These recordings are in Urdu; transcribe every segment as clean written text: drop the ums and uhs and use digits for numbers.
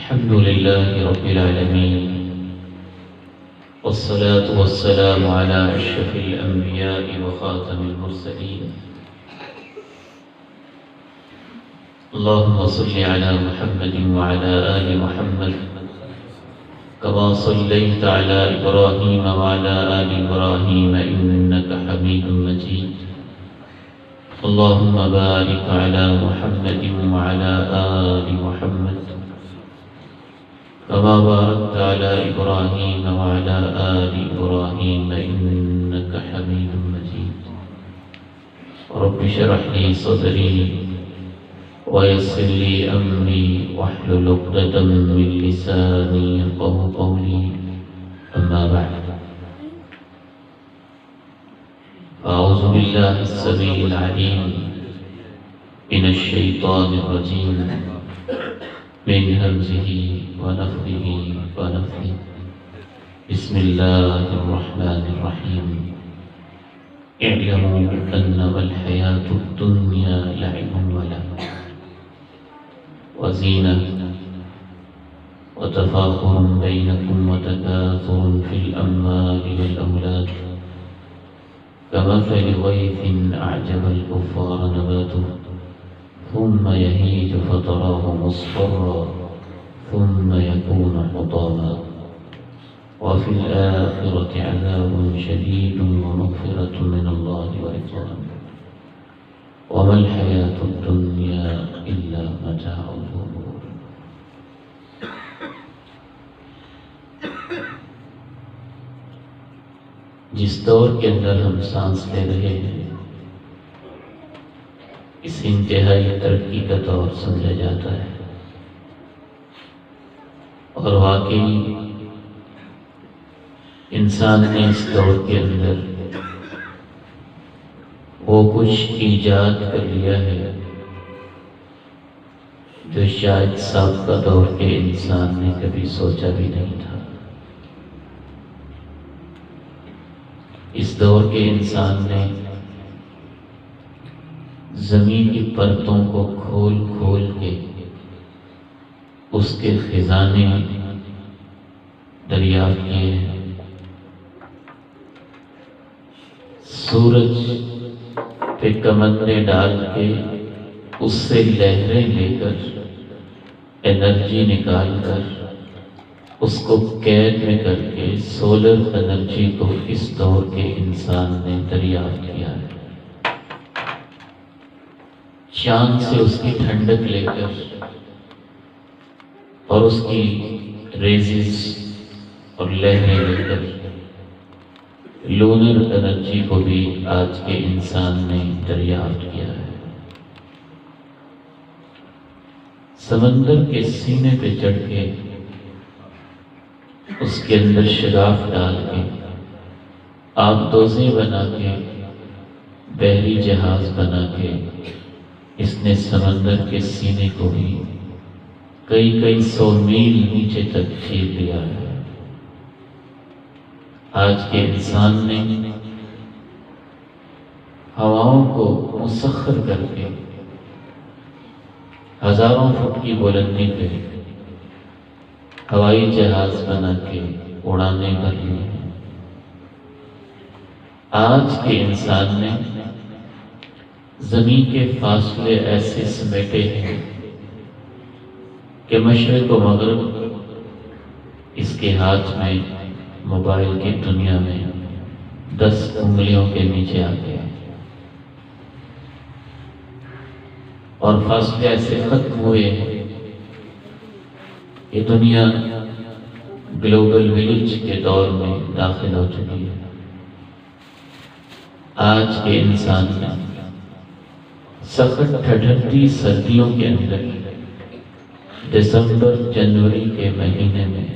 الحمد لله رب العالمين، والصلاة والسلام على أشرف الأنبياء وخاتم المرسلين. اللهم صل على محمد وعلى آل محمد كما صليت على إبراهيم وعلى آل إبراهيم إنك حميد مجيد. اللهم بارك على محمد وعلى آل محمد كما باركت على إبراهيم وعلى آل إبراهيم إنك حميد مجيد. رب اشرح لي صدري ويسر لي أمري واحلل عقدة من لساني يفقهوا قولي. أما بعد، أعوذ بالله السميع العليم من الشيطان الرجيم من همزه ونفخه ونفثه. بسم الله الرحمن الرحيم. اعلموا أنما الحياة الدنيا لعب ولهو وزينة وتفاخر بينكم وتكاثر في الأموال والأولاد كمثل غيث أعجب الكفار نباته ثم يهيج فتراه مصفرا ثم يكون حطاما وفي الآخرة عذاب شديد ومغفرة من الله ورضوان وما الحياة الدنيا إلا متاع الغرور. جس دور کے اندر ہم سانس لے رہے ہیں اس انتہائی ترقی کا دور سمجھا جاتا ہے، اور واقعی انسان نے اس دور کے اندر وہ کچھ ایجاد کر لیا ہے جو شاید سابقہ دور کے انسان نے کبھی سوچا بھی نہیں تھا۔ اس دور کے انسان نے زمین کی پرتوں کو کھول کھول کے اس کے خزانے دریافت کیے ہیں۔ سورج پہ کمندیں ڈال کے اس سے لہریں لے کر انرجی نکال کر اس کو قید میں کر کے سولر انرجی کو اس دور کے انسان نے دریافت کیا ہے۔ چاند سے اس کی ٹھنڈک لے کر اور اس کی ریزز اور لہریں لے کر لونر انرجی کو بھی آج کے انسان نے دریافت کیا ہے۔ سمندر کے سینے پہ چڑھ کے اس کے اندر شگاف ڈال کے آبدوزیں بنا کے بحری جہاز بنا کے اس نے سمندر کے سینے کو بھی کئی سو میل نیچے تک کھینچ لیا ہے۔ آج کے انسان نے ہواؤں کو مسخر کر کے ہزاروں فٹ کی بلندی پہ ہوائی جہاز بنا کے اڑانے بھر لی ہیں۔ آج کے انسان نے زمین کے فاصلے ایسے سمیٹے ہیں کہ مشرق و مغرب اس کے ہاتھ میں موبائل کی دنیا میں 10 انگلیوں کے نیچے آ گیا، اور فاصلے ایسے ختم ہوئے ہیں یہ دنیا گلوبل ولیج کے دور میں داخل ہو چکی ہے۔ آج کے انسان نے سخت ٹھنڈی سردیوں کے اندر دسمبر جنوری کے مہینے میں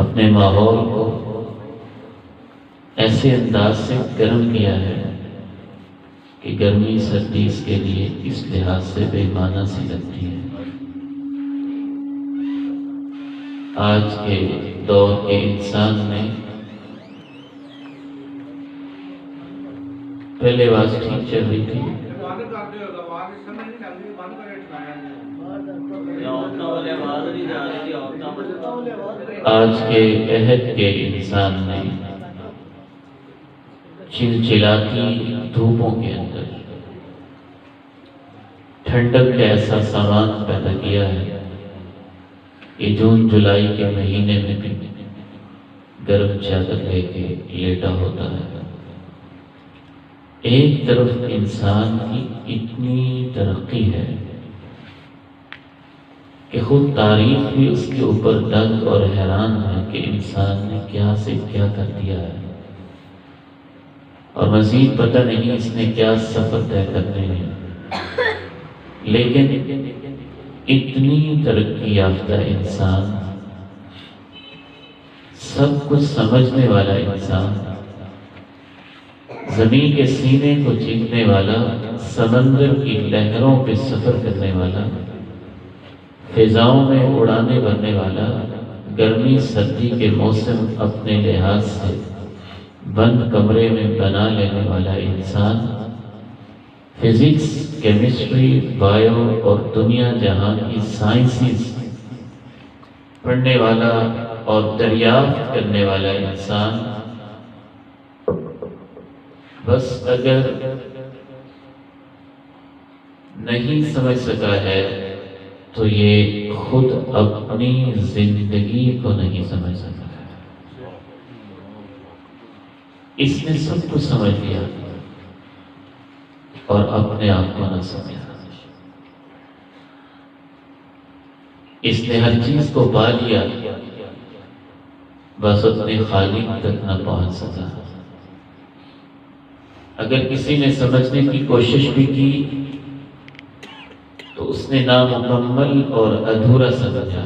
اپنے ماحول کو ایسے انداز سے گرم کیا ہے کہ گرمی سردی اس کے لیے اس لحاظ سے بے معنی سی لگتی ہے۔ آج کے دور کے انسان نے پہلے آواز ٹھیک چل رہی تھی، آج کے عہد کے انسان نے چلچلاتی دھوپوں کے اندر ٹھنڈک کا ایسا سامان پیدا کیا ہے کہ جون جولائی کے مہینے میں بھی گرم چادر لے کے لیٹا ہوتا ہے۔ ایک طرف انسان کی اتنی ترقی ہے کہ خود تاریخ بھی اس کے اوپر دنگ اور حیران ہے کہ انسان نے کیا سے کیا کر دیا ہے، اور مزید پتہ نہیں اس نے کیا سفر طے کرنے ہیں۔ لیکن اتنی ترقی یافتہ انسان، سب کچھ سمجھنے والا انسان، زمین کے سینے کو جیتنے والا، سمندر کی لہروں پہ سفر کرنے والا، فضاؤں میں اڑانے بھرنے والا، گرمی سردی کے موسم اپنے لحاظ سے بند کمرے میں بنا لینے والا انسان، فزکس، کیمسٹری، بایو اور دنیا جہاں کی سائنسز پڑھنے والا اور دریافت کرنے والا انسان، بس اگر نہیں سمجھ سکا ہے تو یہ خود اپنی زندگی کو نہیں سمجھ سکا ہے۔ اس نے سب کچھ سمجھ لیا اور اپنے آپ کو نہ سمجھا۔ اس نے ہر چیز کو پا لیا، بس اپنے خالق تک نہ پہنچ سکا۔ اگر کسی نے سمجھنے کی کوشش بھی کی تو اس نے نامکمل اور ادھورا سمجھا۔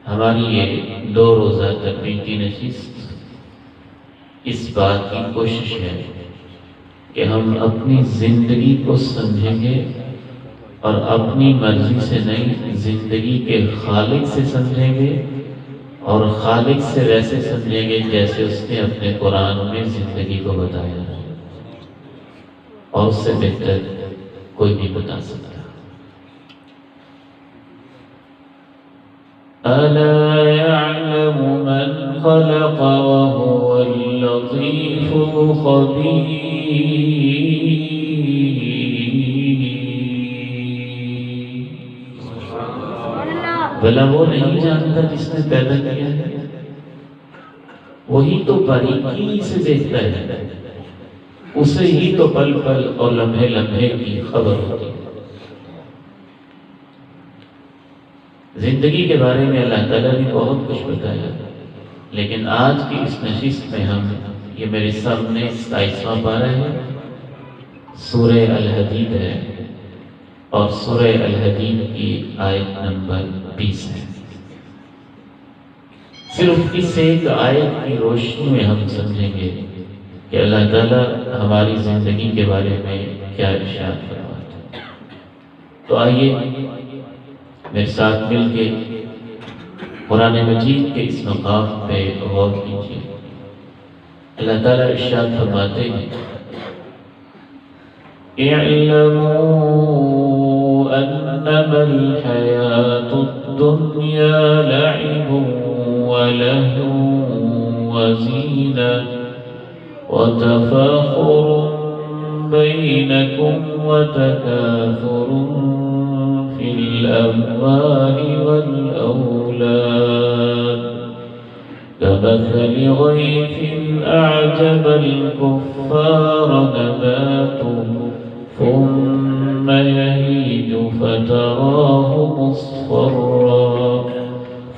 ہماری یہ 2 روزہ تربیتی نشست اس بات کی کوشش ہے کہ ہم اپنی زندگی کو سمجھیں گے اور اپنی مرضی سے نہیں، زندگی کے خالق سے سمجھیں گے، اور خالق سے ویسے سمجھیں گے جیسے اس نے اپنے قرآن میں زندگی کو بتایا ہے، اور اس سے بہتر کوئی نہیں بتا سکتا۔ أَلَا يَعْلَمُ مَنْ خَلَقَ وَهُوَ اللَّطِيفُ الْخَبِيرُ۔ بھلا وہ نہیں جانتا جس نے پیدا کیا ہے؟ وہی تو باریکی سے دیکھتا ہے، اسے ہی تو پل پل اور لمحے لمحے کی خبر ہوتی ہے۔ زندگی کے بارے میں اللہ تعالیٰ نے بہت کچھ بتایا، لیکن آج کی اس نشست میں ہم، یہ میرے سامنے 27واں پارہ ہے، سورہ الحدید ہے، اور سورہ الحدید کی آیت نمبر 20 ہے۔ صرف اس ایک آیت کی روشنی میں ہم سمجھیں گے کہ اللہ تعالیٰ ہماری زندگی کے بارے میں کیا ارشاد فرماتا ہے۔ تو آئیے میرے ساتھ مل کے قرآن مجید کے اس مقام پہ غور کیجیے۔ اللہ تعالیٰ ارشاد فرماتے ہیں، اعلموا انما الحیاة الدنیا لعب ولہو وزینة وتفاخر بینکم وتکاثر فی الاموال والأولاد كمثل غيث أعجب الكفار نباته ثم يهيج فتراه مصفرا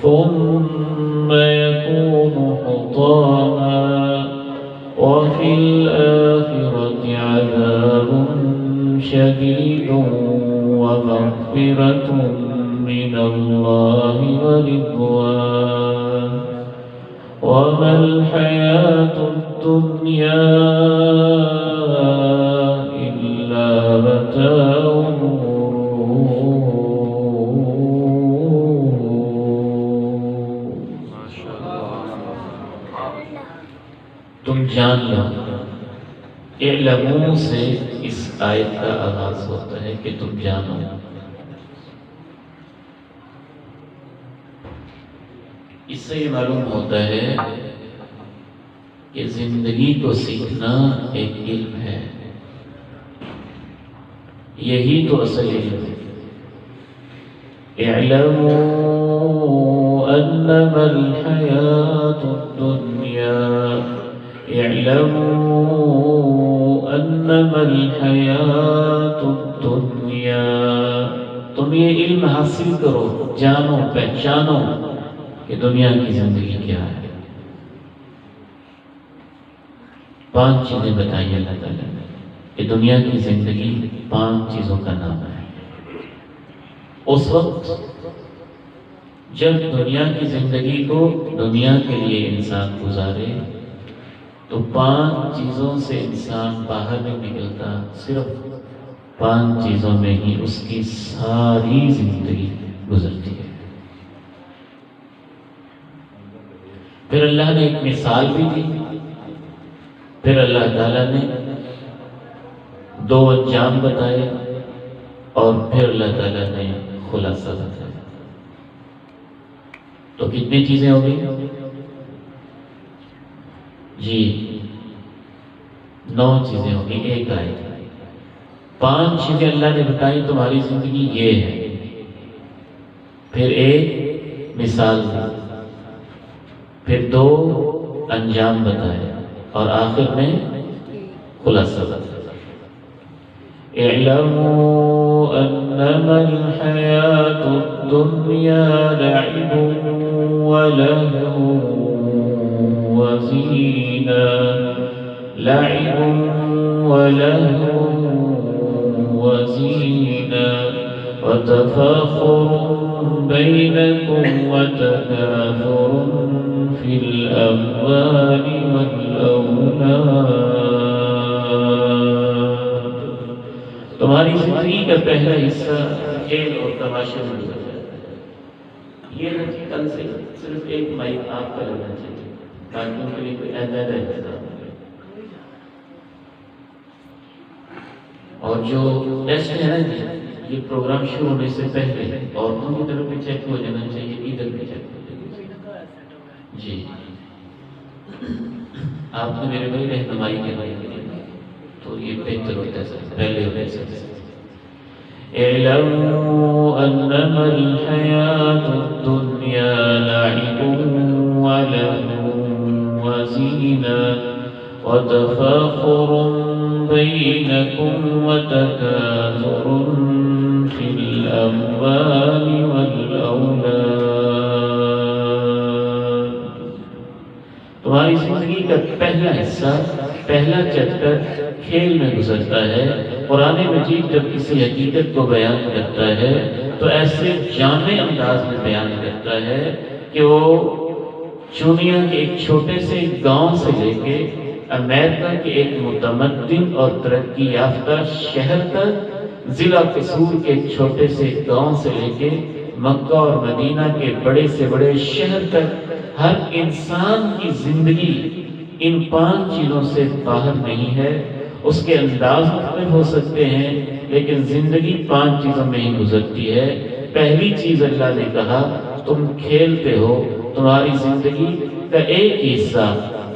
ثم يكون حطاما وفي الآخرة عذاب شديد ومغفرة من الله ورضوان وما الحياة الدنيا إلا متاع تم جان لو، اعلموا سے اس آیت کا آغاز ہوتا ہے کہ تم جانو۔ اس سے یہ معلوم ہوتا ہے کہ زندگی کو سیکھنا ایک علم ہے، یہی تو اصل علم ہے۔ اعلموا انما الحیات الدنیا، اعلموا انما الحیات الدنیا، تم یہ علم حاصل کرو، جانو، پہچانو کہ دنیا کی زندگی کیا ہے۔ 5 چیزیں بتائی اللہ تعالیٰ نے کہ دنیا کی زندگی 5 چیزوں کا نام ہے۔ اس وقت جب دنیا کی زندگی کو دنیا کے لیے انسان گزارے تو 5 چیزوں سے انسان باہر نہیں نکلتا، صرف 5 چیزوں میں ہی اس کی ساری زندگی گزرتی ہے۔ پھر اللہ نے ایک مثال بھی دی، پھر اللہ تعالیٰ نے 2 انجام بتائے، اور پھر اللہ تعالیٰ نے خلاصہ بتایا۔ تو کتنی چیزیں ہو گئی؟ جی 9 چیزیں ہو گئی ایک آیت۔ 5 چیزیں اللہ نے بتائی تمہاری زندگی یہ ہے، پھر ایک مثال دی، پھر 2 انجام بتائے، اور آخر میں خلاصہ بتایا۔ اعلموا انما الحیات الدنیا لعب ولهو وزینہ، لعب ولهو وزینہ وتفاخر بینکم وتکاثر فی الاموال والاولاد۔ تمہاری زندگی کا پہلا حصہ کھیل اور تماشے میں گزر جاتا ہے۔ یہ نہیں کل سے صرف ایک مائک آپ کا لگنا چاہیے، باقیوں کے لیے کوئی علیحدہ انتظام ہے۔ اور جو ٹیسٹ ہے نا جی، یہ پروگرام شروع ہونے سے پہلے عورتوں کی طرف بھی چیک ہو جانا چاہیے، ادھر بھی چیک ہو جانا چاہیے۔ جی آپ نے میرے بھائی رہنمائی کے بھائی تو یہ بہتر ہوتا ہے، پہلے ہونے سے۔ اعلموا انما الحیات الدنیا لعب ولهو وزینہ وتفاخر بینکم وتکاثر فی الاموال والاولاد۔ تمہاری زندگی کا پہلا حصہ، پہلا چیپٹر کھیل میں گزرتا ہے۔ قرآن مجید جب کسی حقیقت کو بیان کرتا ہے تو ایسے جامع انداز میں بیان کرتا ہے کہ وہ چونیا کے ایک چھوٹے سے گاؤں سے لے کے امریکہ کے ایک متمدن اور ترقی یافتہ شہر تک، ضلع قصور کے ایک چھوٹے سے گاؤں سے لے کے مکہ اور مدینہ کے بڑے سے بڑے شہر تک، ہر انسان کی زندگی ان 5 چیزوں سے باہر نہیں ہے۔ اس کے انداز مختلف ہو سکتے ہیں لیکن زندگی 5 چیزوں میں ہی گزرتی ہے۔ پہلی چیز اللہ نے کہا تم کھیلتے ہو، تمہاری زندگی کا ایک حصہ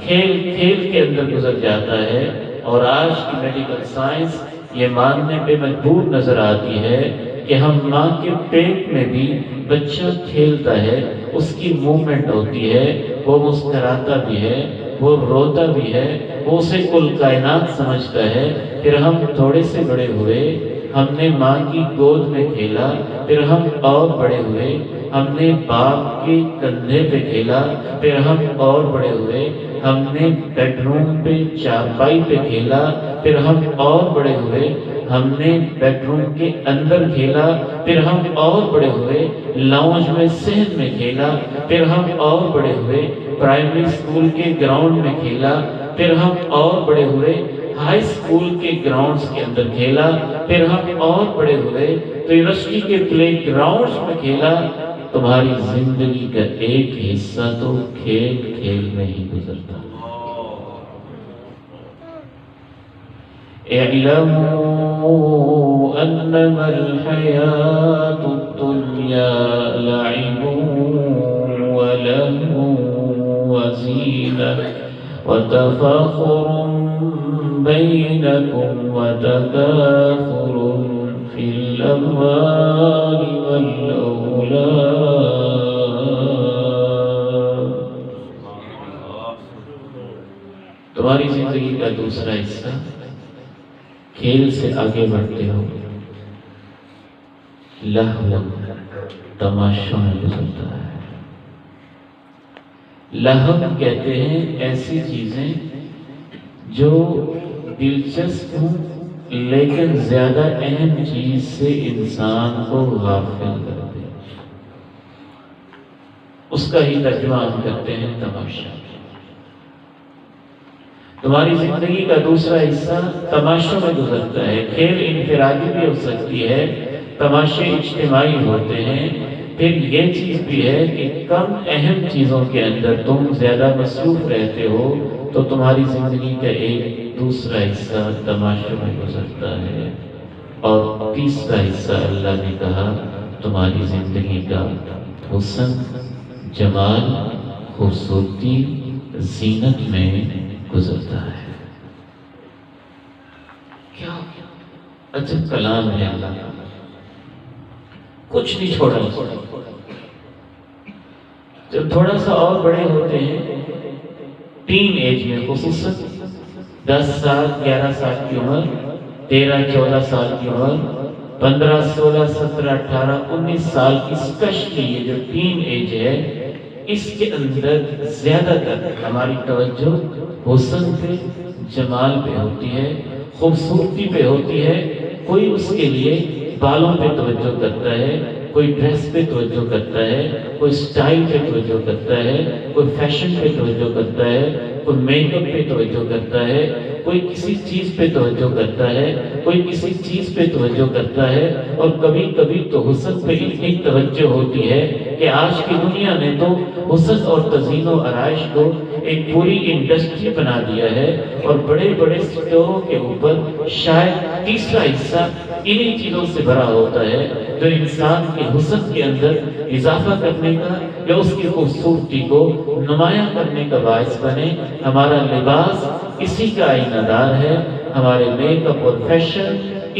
کھیل کے اندر گزر جاتا ہے۔ اور آج کی میڈیکل سائنس یہ ماننے پہ مجبور نظر آتی ہے کہ ہم ماں کے پیٹ میں بھی بچہ کھیلتا ہے، اس کی موومنٹ ہوتی ہے، وہ مسکراتا بھی ہے، وہ روتا بھی ہے، وہ اسے کل کائنات سمجھتا ہے۔ پھر ہم تھوڑے سے بڑے ہوئے، ہم نے ماں کی گود میں کھیلا، پھر ہم اور بڑے ہوئے، ہم نے باپ کے کندھے پہ کھیلا، پھر ہم اور بڑے ہوئے، ہم نے بیڈ روم پہ چارپائی پہ کھیلا، پھر ہم اور بڑے ہوئے، ہم نے بیڈ روم کے اندر کھیلا، پھر ہم اور بڑے ہوئے، لاؤنج میں صحن میں کھیلا، پھر ہم اور بڑے ہوئے، پرائمری اسکول کے گراؤنڈ میں کھیلا، پھر ہم اور بڑے ہوئے، ہائی اسکول کے گراؤنڈز کے اندر کھیلا، پھر ہم اور بڑے ہوئے تو یونیورسٹی کے پلے گراؤنڈز میں کھیلا۔ تمہاری زندگی کا ایک حصہ تو کھیل میں ہی گزرتا۔ اعلموا انما الحیات الدنیا لعب ولهو وتفاخر بينكم وتكاثر في الأموال والأولاد. تمہاری زندگی کا دوسرا حصہ کھیل سے آگے بڑھتے ہو، لہو تماشوں میں گزرتا ہے۔ لہو کہتے ہیں ایسی چیزیں جو دلچسپ ہوں لیکن زیادہ اہم چیز سے انسان کو غافل کر دے، اس کا ہی ترجمہ ہم کرتے ہیں تماشا۔ تمہاری زندگی کا دوسرا حصہ تماشوں میں گزرتا ہے۔ کھیل انفرادی بھی ہو سکتی ہے، تماشے اجتماعی ہوتے ہیں۔ پھر یہ چیز بھی ہے کہ کم اہم چیزوں کے اندر تم زیادہ مصروف رہتے ہو تو تمہاری زندگی کا ایک دوسرا حصہ تماشوں میں گزرتا ہے۔ اور تیسرا حصہ اللہ نے کہا تمہاری زندگی کا حسن، جمال، خوبصورتی، زینت میں گزرتا ہے۔ کیا عجب کلام ہے اللہ کا، کچھ نہیں چھوڑا۔ جب تھوڑا سا اور بڑے ہوتے ہیں، ٹین ایج میں خصوصاً 10 سال 11 سال کی عمر، 13 14 سال کی عمر، 15 16 17 18 19 سال کی اسپیشلی یہ جو ٹین ایج ہے، اس کے اندر زیادہ تر ہماری توجہ حسن پہ، جمال پہ ہوتی ہے، خوبصورتی پہ ہوتی ہے۔ کوئی اس کے لیے بالوں پہ توجہ کرتا ہے، کوئی ڈریس پہ توجہ کرتا ہے، کوئی سٹائل پہ توجہ کرتا ہے، کوئی فیشن پہ توجہ کرتا ہے، کوئی میک اپ پہ توجہ کرتا ہے، کوئی کسی چیز پہ توجہ کرتا ہے، کوئی کسی چیز پہ توجہ کرتا ہے۔ اور کبھی کبھی تو حسن پہ اتنی توجہ ہوتی ہے کہ آج کی دنیا نے تو حسن اور تزئین و آرائش کو ایک پوری انڈسٹری بنا دیا ہے، اور بڑے بڑے سٹوروں کے اوپر شاید تیسرا حصہ انہی چیزوں سے بھرا ہوتا ہے جو انسان کے حسن کے اندر اضافہ کرنے کا یا اس کی خوبصورتی کو نمایاں کرنے کا باعث بنے۔ ہمارا لباس اسی کا آئینہ دار ہے، ہمارے میک اپ اور فیشن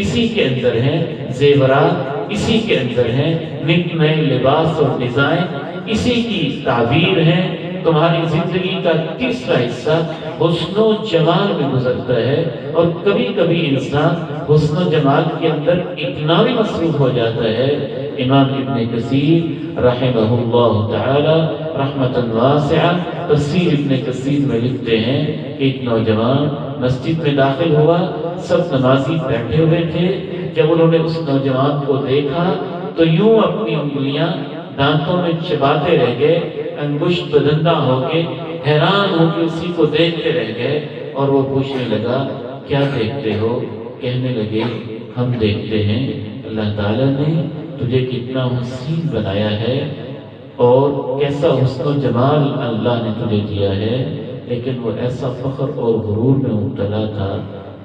اسی کے اندر ہیں، زیورات اسی کے اندر ہیں، نت نئے لباس اور ڈیزائن اسی کی تعبیر ہے۔ تمہاری زندگی کا تیسرا حصہ حسن و جمال میں گزرتا ہے، اور کبھی کبھی انسان حسن و جمال کے اندر اتنا بھی مصروف ہو جاتا ہے۔ امام ابن کثیر رحمہ اللہ تعالی رحمۃ واسعہ تفسیر ابن کثیر میں لکھتے ہیں کہ ایک نوجوان مسجد میں داخل ہوا، سب نمازی بیٹھے ہوئے تھے۔ جب انہوں نے اس نوجوان کو دیکھا تو یوں اپنی انگلیاں دانتوں میں چباتے رہ گئے، انگشت بدندہ ہو کے حیران ہو کے اسی کو دیکھتے رہ گئے۔ اور وہ پوچھنے لگا کیا دیکھتے ہو؟ کہنے لگے ہم دیکھتے ہیں اللہ تعالیٰ نے تجھے کتنا حسین بنایا ہے اور کیسا حسن و جمال اللہ نے تجھے دیا ہے، لیکن وہ ایسا فخر اور غرور میں مبتلا تھا،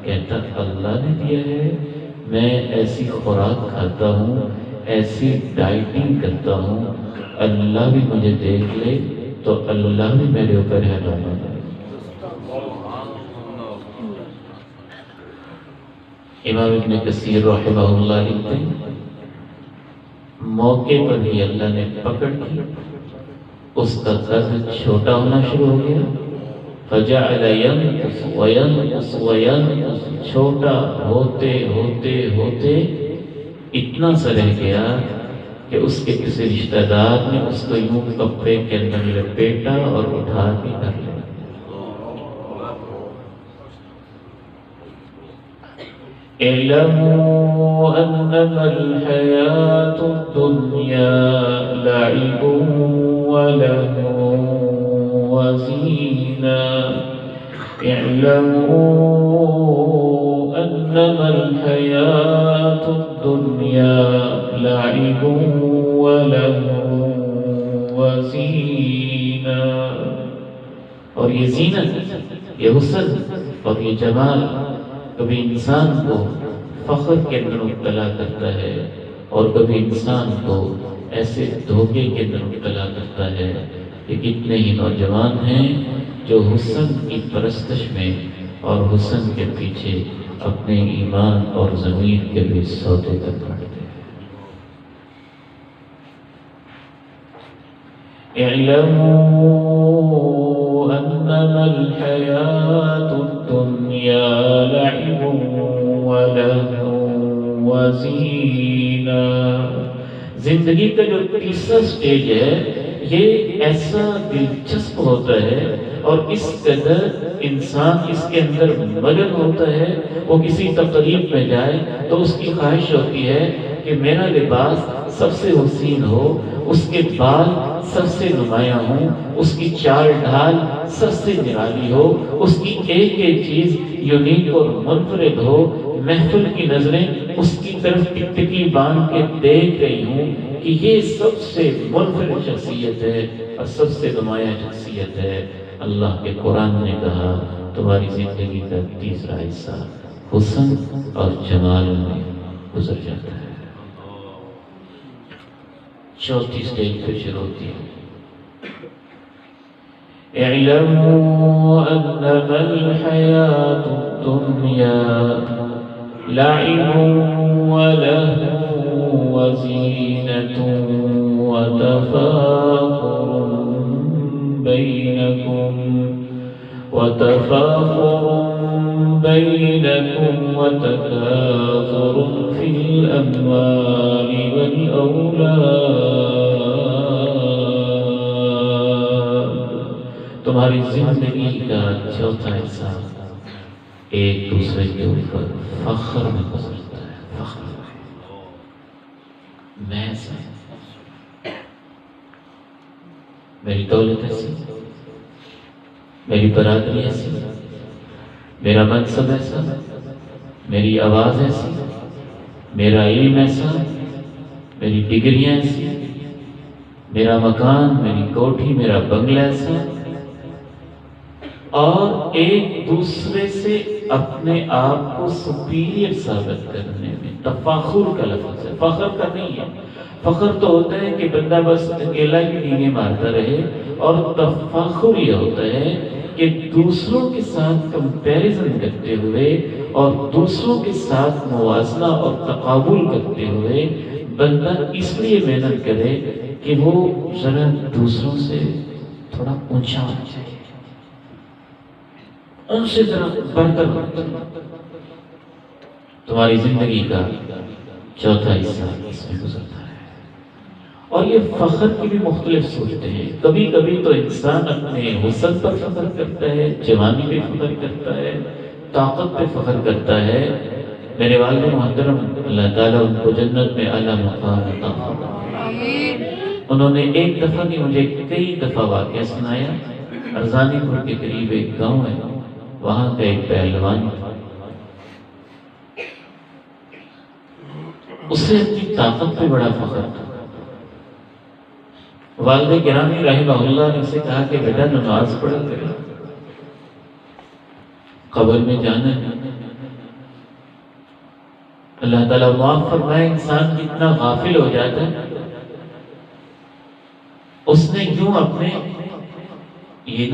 کہتا اللہ نے دیا ہے، میں ایسی خوراک کھاتا ہوں، ایسی ڈائٹنگ کرتا ہوں، اللہ بھی مجھے دیکھ لے تو اللہ بھی میرے اوپر حیران ہو جائے۔ امام ابن کثیر رحمہ اللہ لکھتے ہیں موقع پر ہی اللہ نے پکڑ کی، اس کا قد چھوٹا ہونا شروع ہو گیا، فجعل ينقص وينقص وينقص، چھوٹا ہوتے ہوتے ہوتے اتنا سا رہ گیا کہ اس کے کسی رشتہ دار نے اس کو یوں کپڑے کے اندر لپیٹا اور اٹھا کے گھر لے گیا۔ اعلموا انما الحیاة الدنیا لعب ولهو وزینہ، اعلموا انما الحیاة الدنیا لعب ولهو وزینہ۔ اور یہ زینت، یہ حسن اور یہ جمال کبھی انسان کو فخر کے اندر مبتلا کرتا ہے، اور کبھی انسان کو ایسے دھوکے کے اندر مبتلا کرتا ہے کہ کتنے ہی نوجوان ہیں جو حسن کی پرستش میں اور حسن کے پیچھے اپنے ایمان اور ضمیر کے بھی سودے کر پڑتے ہیں۔ اعلموا انما الحیاة الدنیا لعب ولہو وزینہ۔ زندگی کا جو تیسرا سٹیج ہے یہ ایسا دلچسپ ہوتا ہے اور اس قدر انسان اس کے اندر مگن ہوتا ہے، وہ کسی تقریب میں جائے تو اس کی خواہش ہوتی ہے کہ میرا لباس سب سے حسین ہو، اس کے بال سب سے نمایاں ہوں، اس کی چال ڈھال سب سے نرالی ہو، اس کی ایک ایک چیز یونیک اور منفرد ہو، محفل کی نظریں اس کی طرف ٹکٹکی باندھ کے دیکھ رہی ہوں کہ یہ سب سے منفرد شخصیت ہے اور سب سے نمایاں شخصیت ہے۔ اللہ کے قرآن نے کہا تمہاری زندگی کا تیسرا حصہ حسن اور جمال میں گزر جاتا ہے۔ چوتھی سٹیج پہ شروع ہوتی ہے۔ اعلموا انما الحیاة الدنیا لعب ولہو وزینۃ وتفاخر بینکم وتکاثر فی الاموال والاولاد۔ تمہاری زندگی کا چوتھا حصہ ایک دوسرے کے اوپر فخر میں گزرتا ہے۔ فخر میں ایسا، میری دولت ایسی، میری برادری ایسی، میرا منصب ایسا، میری آواز ایسی، میرا علم ایسا، میری ڈگریاں ایسی، میرا مکان، میری کوٹھی، میرا بنگلہ ایسا، اور ایک دوسرے سے اپنے آپ کو سپیریئر ثابت کرنے میں تفاخر کا لفظ ہے، فخر کا نہیں ہے۔ فخر تو ہوتا ہے کہ بندہ بس اکیلا ہی ڈینگے مارتا رہے، اور تفاخر یہ ہوتا ہے کہ دوسروں کے ساتھ کمپیریزن کرتے ہوئے اور دوسروں کے ساتھ موازنہ اور تقابل کرتے ہوئے بندہ اس لیے محنت کرے کہ وہ ذرا دوسروں سے تھوڑا اونچا ہو جائے، ان سے ذرا برتر ہو جائے۔ تمہاری زندگی کا چوتھا حصہ اس میں گزرتا ہے، اور یہ فخر کی بھی مختلف صورتیں ہیں۔ کبھی کبھی تو انسان اپنے حسن پر فخر کرتا ہے، جوانی پہ فخر کرتا ہے، طاقت پہ فخر کرتا ہے۔ میرے والد محترم اللہ تعالیٰ ان کو جنت میں اعلیٰ مقام عطا فرمائے، انہوں نے ایک دفعہ نہیں مجھے کئی دفعہ واقعہ سنایا۔ ارزانی پور کے قریب ایک گاؤں ہے، وہاں کا ایک پہلوان تھا، اسے اپنی طاقت پہ بڑا فخر تھا۔ والد گرامی رحمہ اللہ نے اسے کہا کہ بیٹا نماز پڑھا کرے، قبر میں جانا ہے۔ اللہ تعالیٰ معاف فرمائے، انسان کتنا غافل ہو جاتا ہے۔ اس نے یوں اپنے یہ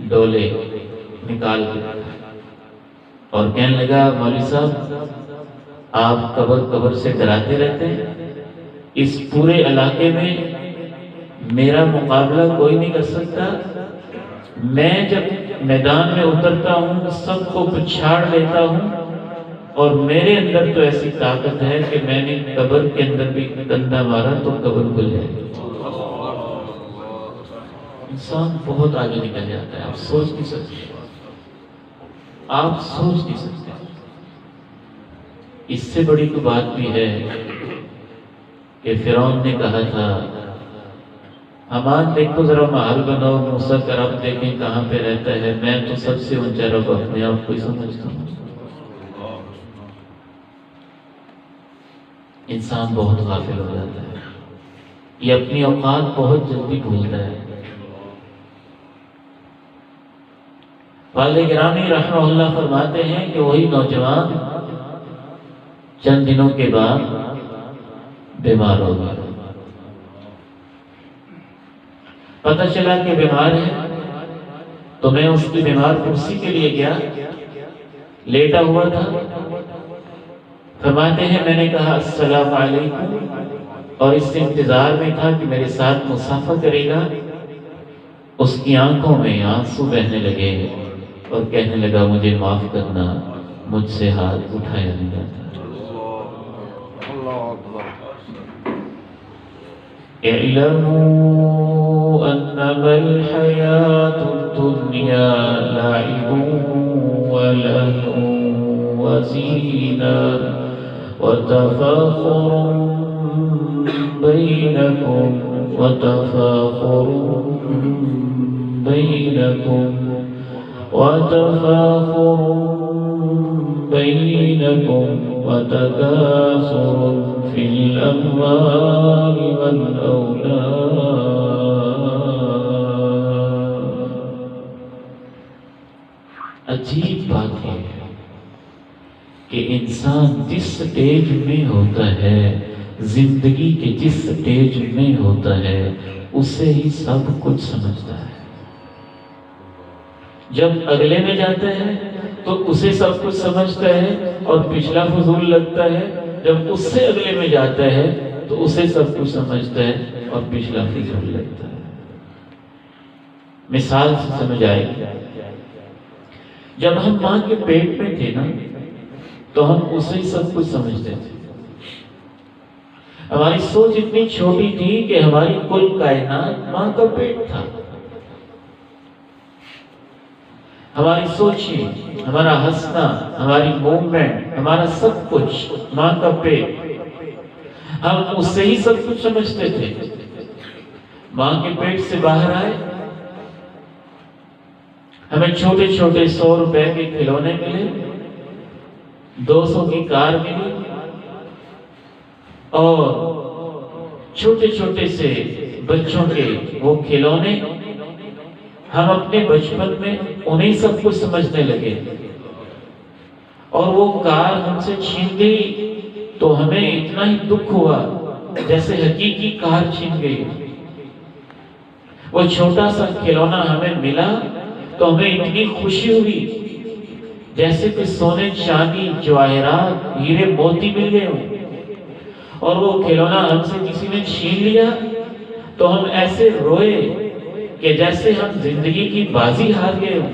ڈولے نکال دیا اور کہنے لگا مولوی صاحب آپ قبر سے ڈراتے رہتے ہیں، اس پورے علاقے میں میرا مقابلہ کوئی نہیں کر سکتا، میں جب میدان میں اترتا ہوں سب کو پچھاڑ لیتا ہوں، اور میرے اندر تو ایسی طاقت ہے کہ میں نے قبر کے اندر بھی ڈنڈا مارا تو قبر کھل جائے۔ انسان بہت آگے نکل جاتا ہے، آپ سوچ نہیں سکتے، آپ سوچ نہیں سکتے۔ اس سے بڑی تو بات بھی ہے کہ فرعون نے کہا تھا حمان دیکھو ذرا محل بناؤ، موسیٰ کا رب دیکھیں کہاں پہ رہتا ہے، میں تو سب سے اونچا رب اپنے آپ کو ہی سمجھتا ہوں۔ انسان بہت غافل ہو جاتا ہے، یہ اپنی اوقات بہت جلدی بھولتا ہے۔ والد گرامی رحمہ اللہ فرماتے ہیں کہ وہی نوجوان چند دنوں کے بعد بیمار ہو گیا۔ پتہ چلا کہ بیمار ہے، تو میں اس کی بیمار کرسی کے لیے گیا، لیٹا ہوا تھا، فرماتے ہیں میں نے کہا السلام علیکم، اور اس سے انتظار میں تھا کہ میرے ساتھ مصافحہ کرے گا۔ اس کی آنکھوں میں آنسو بہنے لگے اور کہنے لگا مجھے معاف کرنا، مجھ سے ہاتھ اٹھایا نہیں جاتا۔ اعلموا انما الحیاة الدنیا لعب ولهو وزینہ وتفاخر بینکم وتکاثر فی الاموال والاولاد۔ عجیب بات ہے کہ انسان جس سٹیج میں ہوتا ہے، زندگی کے جس سٹیج میں ہوتا ہے، اسے ہی سب کچھ سمجھتا ہے۔ جب اگلے میں جاتا ہے تو اسے سب کچھ سمجھتا ہے اور پچھلا فضول لگتا ہے، جب اس سے اگلے میں جاتا ہے تو اسے سب کچھ سمجھتا ہے اور پچھلا فضول لگتا ہے۔ مثال سے سمجھ آئے گی، جب ہم ماں کے پیٹ میں تھے نا تو ہم اسے ہی سب کچھ سمجھتے تھے۔ ہماری سوچ اتنی چھوٹی تھی کہ ہماری کل کائنات ماں کا پیٹ تھا۔ ہماری سوچیں، ہمارا ہنسنا، ہماری موومنٹ، ہمارا سب کچھ ماں کا پیٹ، ہم اس سے ہی سب کچھ سمجھتے تھے۔ ماں کے پیٹ سے باہر آئے، ہمیں چھوٹے چھوٹے 100 روپے کے کھلونے ملے، 200 کی کار ملی، اور چھوٹے چھوٹے سے بچوں کے وہ کھلونے، ہم اپنے بچپن میں انہیں سب کچھ سمجھنے لگے، اور وہ کار ہم سے چھین گئی تو ہمیں اتنا ہی دکھ ہوا جیسے حقیقی کار چھین گئی۔ وہ چھوٹا سا کھلونا ہمیں ملا تو ہمیں اتنی خوشی ہوئی جیسے کہ سونے چاندی جواہرات ہیرے موتی مل گئے ہوں، اور وہ کھلونا ہم سے کسی نے چھین لیا تو ہم ایسے روئے کہ جیسے ہم زندگی کی بازی ہار گئے ہوں۔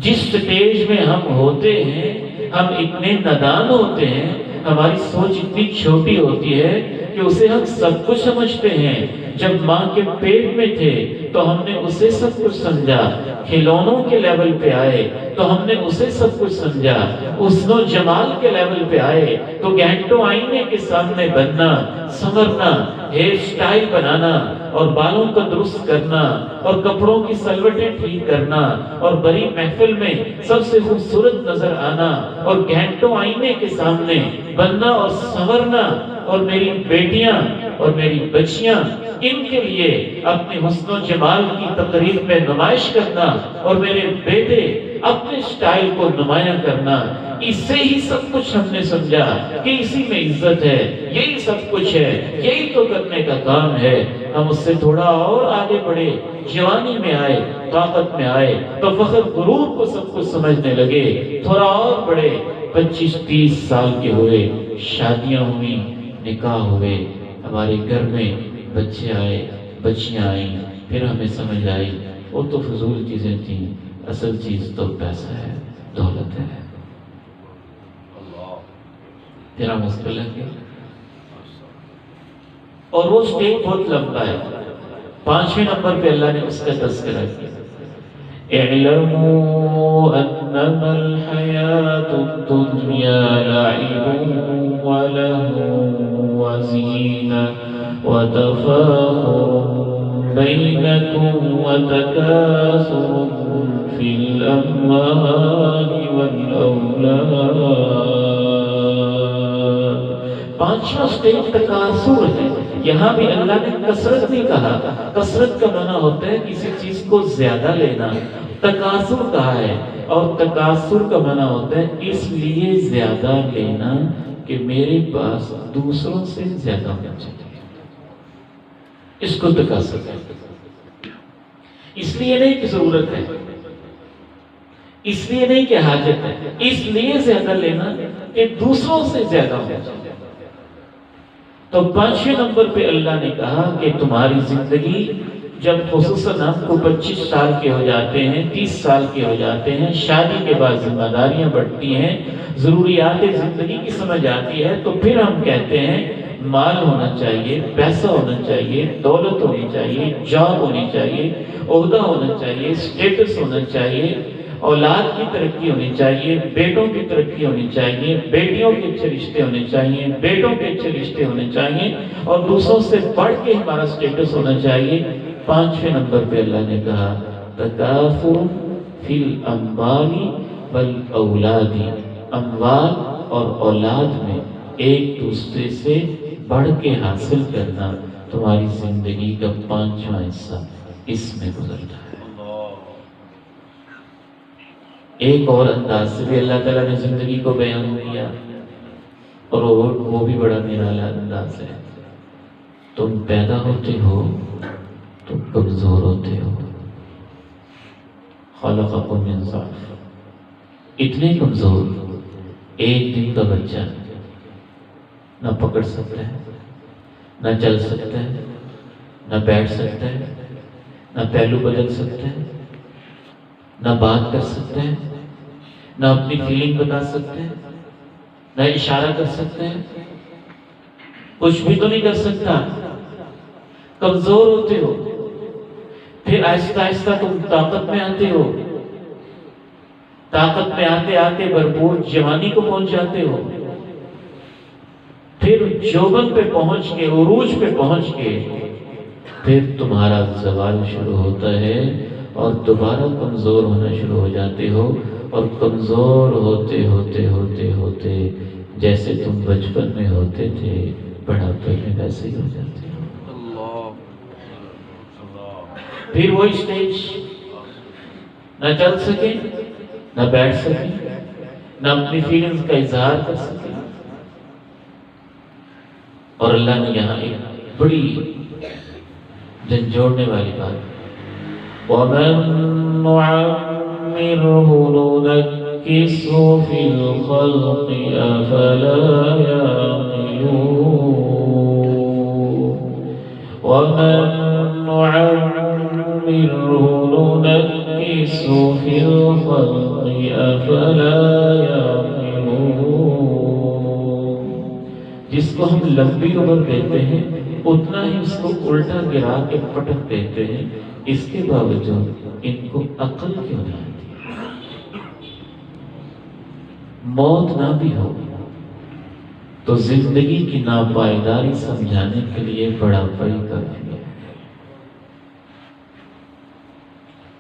جس سٹیج میں ہم ہوتے ہیں، ہم اتنے نادان ہوتے ہیں، ہماری سوچ اتنی چھوٹی ہوتی ہے کہ اسے ہم سب کچھ سمجھتے ہیں۔ جب ماں کے پیٹ میں تھے تو ہم نے اسے سب کچھ سمجھا، کھلونوں کے لیول پہ آئے تو ہم نے اسے سب کچھ سمجھا، حسن و جمال کے لیول پہ آئے تو گھنٹوں آئینے کے سامنے بننا، سنورنا، ہیئر سٹائل بنانا اور بالوں کو درست کرنا اور کپڑوں کی سلوٹیں ٹھیک کرنا اور بڑی محفل میں سب سے خوبصورت نظر آنا اور گھنٹوں آئینے کے سامنے بننا اور سنورنا، اور میری بیٹیاں اور میری بچیاں ان کے لیے اپنے حسن و جمال کی تقریب میں نمائش کرنا اور میرے بیٹے اپنے سٹائل کو نمایاں کرنا، اس سے ہی سب کچھ ہم نے سمجھا کہ اسی میں عزت ہے، یہی سب کچھ ہے، یہی تو کرنے کا کام ہے۔ ہم اس سے تھوڑا اور آگے بڑھے، جوانی میں آئے، طاقت میں آئے تو فخر غرور کو سب کچھ سمجھنے لگے، تھوڑا اور بڑھے، 25-30 سال کے ہوئے، شادیاں ہوئی، نکاح ہوئے، ہمارے گھر میں بچے آئے، بچیاں آئیں، پھر ہمیں سمجھ آئی وہ تو فضول چیزیں تھیں، اصل چیز تو پیسہ ہے، دولت ہے۔ پھر ہم اس پہ لگ گئے، اور وہ سٹیج بہت لمبا ہے۔ 5ویں نمبر پہ اللہ نے اس کا تذکرہ کیا، اعلموا انما الحیاة الدنیا لعب ولهو وزینہ وتفاخر بینکم وتکاثر فی الاموال والاولاد۔ 5واں سٹیج تکاثر ہے۔ یہاں بھی اللہ نے کثرت نہیں کہا، کثرت کا معنی ہوتا ہے کسی چیز کو زیادہ لینا، تکاثر کہا ہے، اور تکاثر کا معنی ہوتا ہے اس لیے زیادہ لینا کہ میرے پاس دوسروں سے زیادہ ہونا چاہیے، اس کو تکاثر کہتے ہیں۔ اس لیے نہیں کہ ضرورت ہے، اس لیے نہیں کہ حاجت ہے، اس لیے زیادہ لینا کہ دوسروں سے زیادہ ہو جائے۔ تو 5ویں نمبر پہ اللہ نے کہا کہ تمہاری زندگی جب خصوصاً ہم کو 25 سال کے ہو جاتے ہیں، 30 سال کے ہو جاتے ہیں، شادی کے بعد ذمہ داریاں بڑھتی ہیں، ضروریات زندگی کی سمجھ آتی ہے، تو پھر ہم کہتے ہیں مال ہونا چاہیے، پیسہ ہونا چاہیے، دولت ہونی چاہیے، جاب ہونی چاہیے، عہدہ ہونا چاہیے، اسٹیٹس ہونا چاہیے، اولاد کی ترقی ہونی چاہیے، بیٹوں کی ترقی ہونی چاہیے، بیٹیوں کے اچھے رشتے ہونے چاہیے، بیٹوں کے اچھے رشتے ہونے چاہیے، اور دوسروں سے بڑھ کے ہمارا اسٹیٹس ہونا چاہیے۔ 5ویں نمبر پہ اللہ نے کہا تکاثر فی الاموال والاولاد، اموال اور اولاد میں ایک دوسرے سے بڑھ کے حاصل کرنا تمہاری زندگی کا 5واں حصہ اس میں گزرتا ہے۔ ایک اور انداز سے بھی اللہ تعالیٰ نے زندگی کو بیان کیا، اور وہ بھی بڑا نرالا انداز ہے۔ تم پیدا ہوتے ہو تو کمزور ہوتے ہو، خلقکم من ضعف، اتنے کمزور، ایک دن کا بچہ نہ پکڑ سکتا ہے، نہ چل سکتا ہے، نہ بیٹھ سکتا ہے، نہ پہلو بدل سکتا ہے، نہ بات کر سکتا ہے، نہ اپنی فیلنگ بتا سکتا ہے، نہ اشارہ کر سکتا ہے، کچھ بھی تو نہیں کر سکتا، کمزور ہوتے ہو۔ پھر آہستہ آہستہ تم طاقت میں آتے ہو، طاقت میں آتے آتے بھرپور جوانی کو پہنچ جاتے ہو، پھر جوبن پہ پہنچ کے، عروج پہ پہنچ کے پھر تمہارا زوال شروع ہوتا ہے اور دوبارہ کمزور ہونا شروع ہو جاتے ہو، اور کمزور ہوتے ہوتے ہوتے ہوتے جیسے تم بچپن میں ہوتے تھے بڑھاپے میں ویسے ہی ہو جاتے ہو۔ پھر وہ اسٹیج، نہ چل سکے، نہ بیٹھ سکے، نہ اپنی فیلنگز کا اظہار کر سکے۔ اور اللہ نے یہاں ایک بڑی جھنجھوڑنے والی بات، وَمَن نُعَمِّرْهُ نُنَكِّسْهُ فِي الْخَلْقِ أَفَلَا يَعْقِلُونَ، وَمَن نُعَمِّرْهُ نُنَكِّسْهُ فِي الْخَلْقِ أَفَلَا يَعْقِلُونَ، جس کو ہم لمبی عمر دیتے ہیں اتنا ہی اس کو الٹا گرا کے پٹک دیتے ہیں، اس کے باوجود ان کو عقل کیوں نہیں آتی؟ موت نہ بھی ہو تو زندگی کی ناپائیداری سمجھانے کے لیے بڑھاپا ہی کافی ہے۔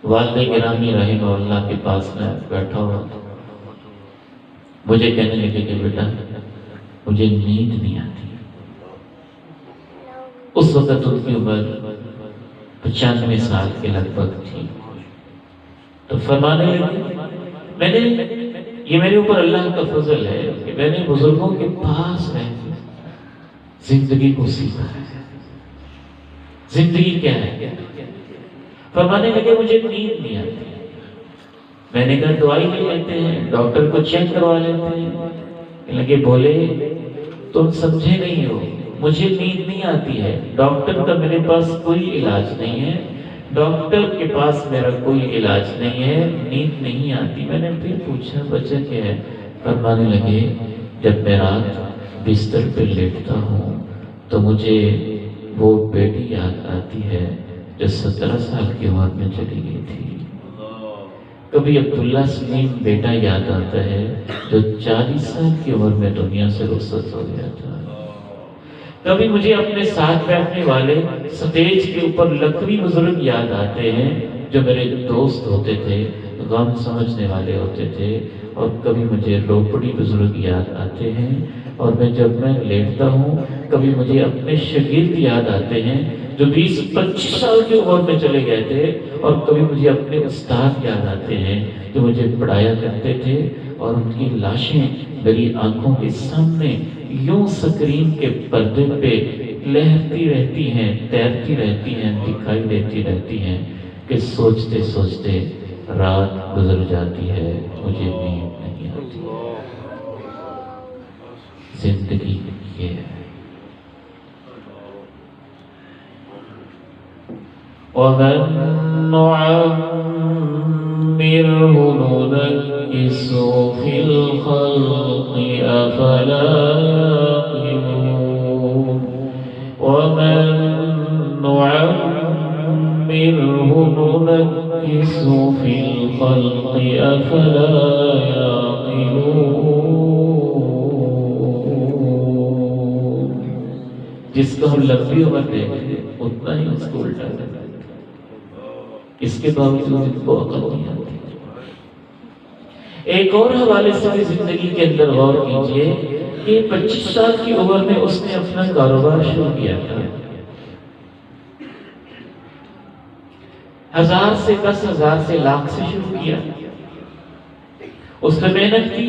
والد گرامی رحمہ اللہ کے پاس میں بیٹھا ہوا تھا، مجھے کہنے لگے کہ بیٹا مجھے نیند نہیں آتی۔ اس وقت ان کی عمر 95 سال کے لگ بھگ تھی، تو فرمانے لگے یہ میرے اوپر اللہ کا فضل ہے کہ میں نے بزرگوں کے پاس رہ کے زندگی کو سیکھا ہے۔ زندگی کیا ہے؟ فرمانے لگے مجھے نیند نہیں آتی۔ میں نے کہا دوائی لے لیتے ہیں، ڈاکٹر کو چیک کروا لیتے ہیں۔ لگے بولے تم سمجھے نہیں ہو، مجھے نیند نہیں آتی ہے، ڈاکٹر کا میرے پاس کوئی علاج نہیں ہے، ڈاکٹر کے پاس میرا کوئی علاج نہیں ہے، نیند نہیں آتی۔ میں نے پھر پوچھا وجہ کیا ہے؟ فرمانے لگے جب میں رات بستر پہ لیٹتا ہوں تو مجھے وہ بیٹی یاد آتی ہے جو 17 سال کی عمر میں چلی گئی تھی، کبھی عبداللہ سلیم بیٹا یاد آتا ہے جو 40 سال کی عمر میں دنیا سے رخصت ہو گیا تھا، کبھی مجھے اپنے ساتھ بیٹھنے والے سٹیج کے اوپر لکھوی بزرگ یاد آتے ہیں جو میرے دوست ہوتے تھے، غم سمجھنے والے ہوتے تھے، اور کبھی مجھے روپڑی بزرگ یاد آتے ہیں، اور جب میں لیٹتا ہوں کبھی مجھے اپنے شاگرد یاد آتے ہیں جو 20-25 سال کی عمر میں چلے گئے تھے، اور کبھی مجھے اپنے استاد یاد آتے ہیں جو مجھے پڑھایا کرتے تھے، اور ان کی لاشیں میری آنکھوں کے سامنے یوں سکرین کے پردے پہ لہرتی رہتی ہیں، تیرتی رہتی ہیں، دکھائی دیتی رہتی ہیں۔ کہ سوچتے سوچتے رات گزر جاتی ہے، مجھے نیند نہیں آتی۔ زندگی یہ ہے۔ وَمَن نُّعَمِّرْهُ نُنَكِّسْهُ فِي الْخَلْقِ أَفَلَا يَعْقِلُونَ وَمَن نُّعَمِّرْهُ نُنَكِّسْهُ فِي الْخَلْقِ أَفَلَا يَعْقِلُونَ۔ جس کو ہم لمبی عمر دیں گے اتنا ہی اس کو الٹا دیں گے، اس کے باوجود ان کو عقل نہیں آتی۔ ایک اور حوالے سے بھی زندگی کے اندر غور کیجئے کہ 25 سال کی عمر میں اس نے اپنا کاروبار شروع کیا تھا، 1000 سے 10,000 سے لاکھ سے شروع کیا، اس نے محنت کی،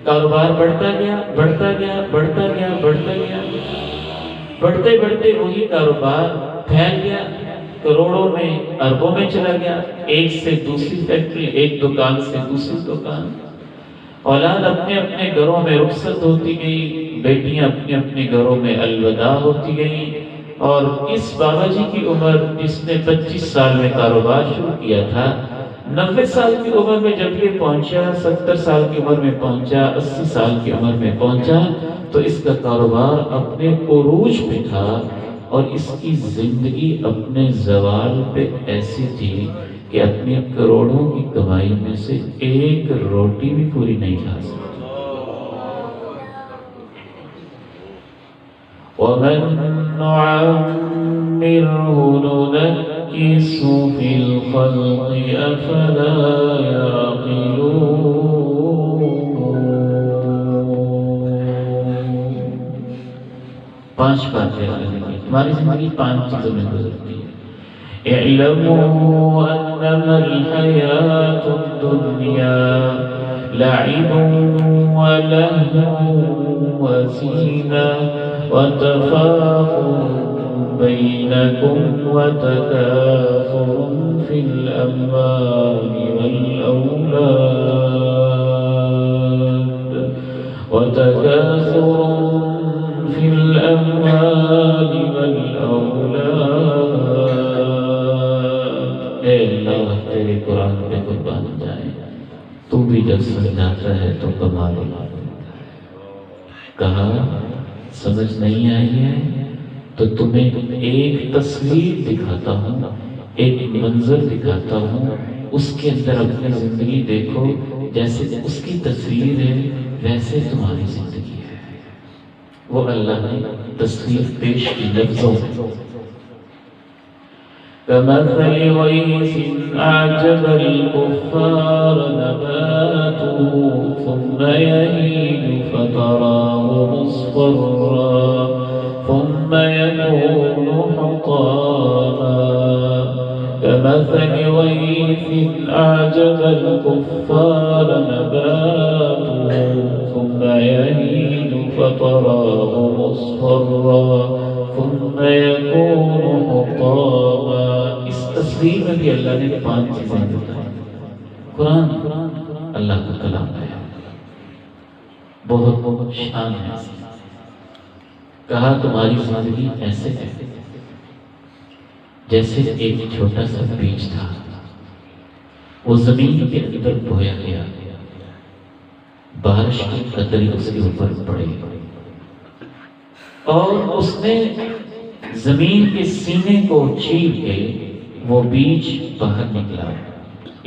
کاروبار بڑھتا گیا بڑھتا گیا بڑھتا گیا بڑھتا گیا، بڑھتے بڑھتے وہی کاروبار پھیل گیا، کروڑوں میں اربوں میں چلا گیا، ایک سے دوسری فیکٹری، ایک دکان سے دوسری دکان، اولاد اپنے اپنے گھروں میں رخصت ہوتی گئی، بیٹیاں اپنے اپنے گھروں میں الوداع ہوتی گئی، اور اس بابا جی کی عمر جس نے 25 سال میں کاروبار شروع کیا تھا، 90 سال کی عمر میں جب یہ پہنچا، 70 سال کی عمر میں پہنچا، 80 سال کی عمر میں پہنچا، تو اس کا کاروبار اپنے عروج پہ تھا، اور اس کی زندگی اپنے زوال پہ ایسی تھی کہ اپنی کروڑوں کی کمائی میں سے ایک روٹی بھی پوری نہیں کھا سکتا۔ وَمَن نُّعَمِّرْهُ نُنَكِّسْهُ فِي الْخَلْقِ أَفَلَا يَعْقِلُونَ۔ 5 باتیں ہماری زندگی 5 چیزوں میں گزرتی ہے۔ اعلموا انما الحیاة الدنیا لعب ولهو وزینہ وتفاخر بینکم وتکاثر فی الاموال والاولاد وتکاثر فی الاموال والاولاد۔ اے اللہ تیرے قرآن پہ قربان جائے، تو بھی جب سمجھاتا ہے تو کمال اللہ۔ کہا سمجھ نہیں آئی ہے تو تمہیں ایک تصویر دکھاتا ہوں، ایک منظر دکھاتا ہوں، اس کے اندر اپنی زندگی دیکھو، جیسے اس کی تصویر ہے ویسے تمہاری زندگی ہے۔ وہ اللہ نے تصویر پیش کی لفظوں میں، كمثل غيث أعجب الكفار نباته ثم يهيج فتراه مصفرا ثم يكون حطاما كمثل غيث أعجب الكفار نباته ثم يهيج فتراه مصفرا ثم يكون حطاما۔ اس تصویر میں بھی اللہ نے 5 چیزیں بتائیں۔ قرآن اللہ کا کلام ہے، بہت بہت شان ہے۔ کہا تمہاری زندگی ایسے ہے جیسے ایک چھوٹا سا بیج تھا، وہ زمین کے اندر بویا گیا، بارش کی قطرے اس کے اوپر پڑے اور اس نے زمین کے سینے کو چیر کے وہ بیج باہر نکلا،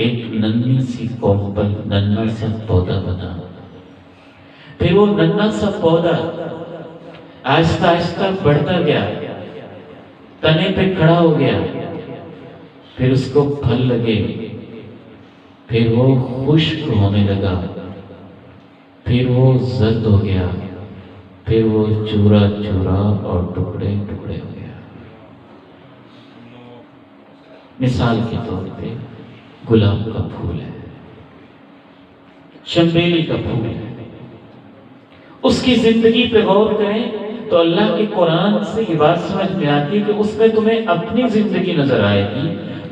ایک ننھی سی کومپل، ننھا سا پودا بنا۔ پھر وہ ننھا سا پودا آہستہ آہستہ بڑھتا گیا، تنے پہ کھڑا ہو گیا، پھر اس کو پھل لگے، پھر وہ خشک ہونے لگا، پھر وہ زرد ہو گیا، پھر وہ چورا چورا اور ٹکڑے ٹکڑے ہو گیا۔ مثال کے طور پہ گلاب کا پھول ہے، چنبیلی کا پھول ہے، اس کی زندگی پہ غور کریں تو اللہ کے قرآن سے یہ بات سمجھ میں آتی ہے کہ اس میں تمہیں اپنی زندگی نظر آئے گی،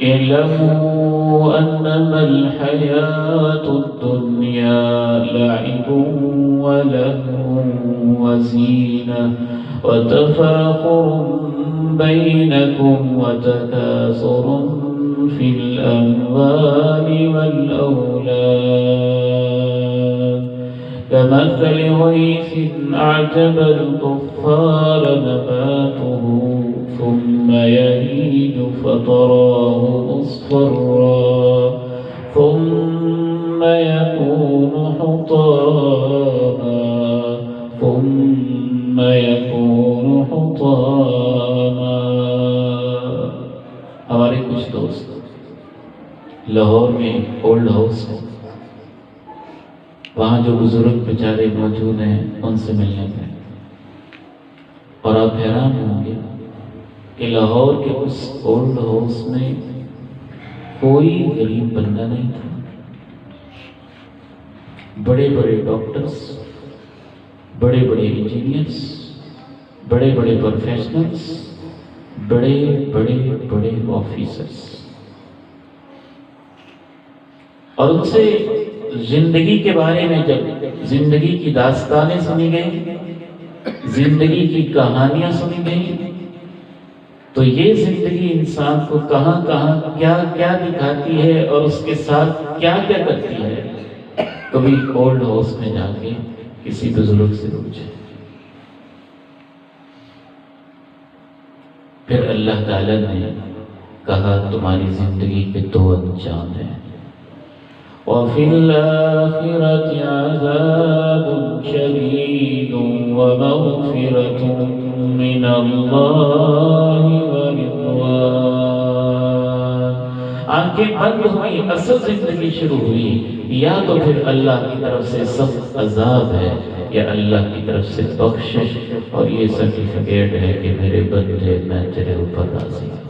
اعلموا انما الحياة الدنيا لعب ولهو وزينة وتفاخر بينكم وتكاثر في الأموال والأولاد كمثل غيث أعجب الكفار نباته ثم يهيج فتراه مصفرا ثم يكون حطاما ہمارے کچھ دوست لاہور میں اولڈ ہاؤس ہے، وہاں جو بزرگ بیچارے موجود ہیں ان سے ملنے گئے، اور آپ حیران ہوں گے کہ لاہور کے اس اولڈ ہاؤس میں کوئی غریب بندہ نہیں تھا۔ بڑے بڑے ڈاکٹرز، بڑے بڑے انجینئرز، بڑے بڑے پروفیشنلز، بڑے بڑے بڑے آفیسرز، اور ان سے زندگی کے بارے میں جب زندگی کی داستانیں سنی گئی، زندگی کی کہانیاں سنی گئی، تو یہ زندگی انسان کو کہاں کہاں کیا کیا دکھاتی ہے اور اس کے ساتھ کیا کیا کرتی ہے، کبھی اولڈ ہاؤس میں جا کے کسی بزرگ سے پوچھے۔ پھر اللہ تعالیٰ نے کہا تمہاری زندگی کے دو انجام ہیں، وَفِي الْآخِرَةِ عَذَابٌ شَدِيدٌ وَمَغْفِرَةٌ مِّنَ اللَّهِ وَرِضْوَانٌ۔ آنکھیں بند ہوئی، اصل زندگی شروع ہوئی، یا تو پھر اللہ کی طرف سے سخت عذاب ہے یا اللہ کی طرف سے بخشش اور یہ سرٹیفکیٹ ہے کہ میرے بندے میں تیرے اوپر راضی ہوں۔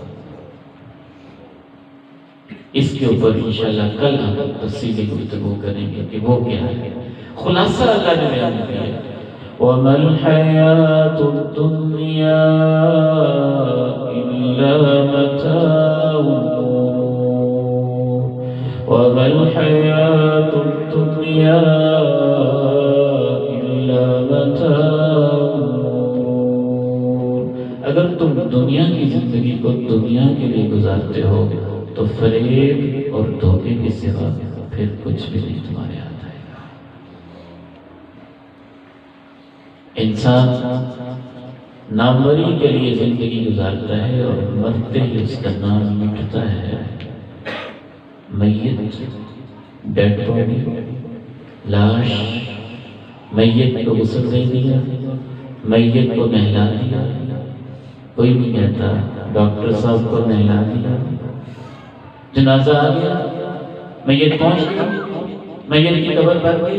اس کے اوپر انشاءاللہ کل ہم تفصیلی گفتگو کریں گے کہ وہ کیا ہے۔ خلاصہ اللہ نے بیان کیا ہے، وَمَا الْحَيَاةُ الدُّنْيَا إِلَّا مَتَاعُ الْغُرُورِ وَمَا الْحَيَاةُ الدُّنْيَا إِلَّا مَتَاعُ الْغُرُورِ۔ اگر تم دنیا کی زندگی کو دنیا کے لیے گزارتے ہو تو فریب اور دھوکے کے سوا پھر کچھ بھی نہیں تمہارے ہاتھ آئے گا۔ انسان ناموری کے لیے زندگی گزارتا ہے اور مرتے ہی اس کا نام مٹتا ہے۔ میت، ڈیڈ باڈی، لاش، میت کو غسل دے دیا، میت کو نہلا دیا، کوئی نہیں کہتا ڈاکٹر صاحب کو نہلا دیا، جنازہ آ گیا، میت پہنچ گئی، میت کی قبر بھر گئی،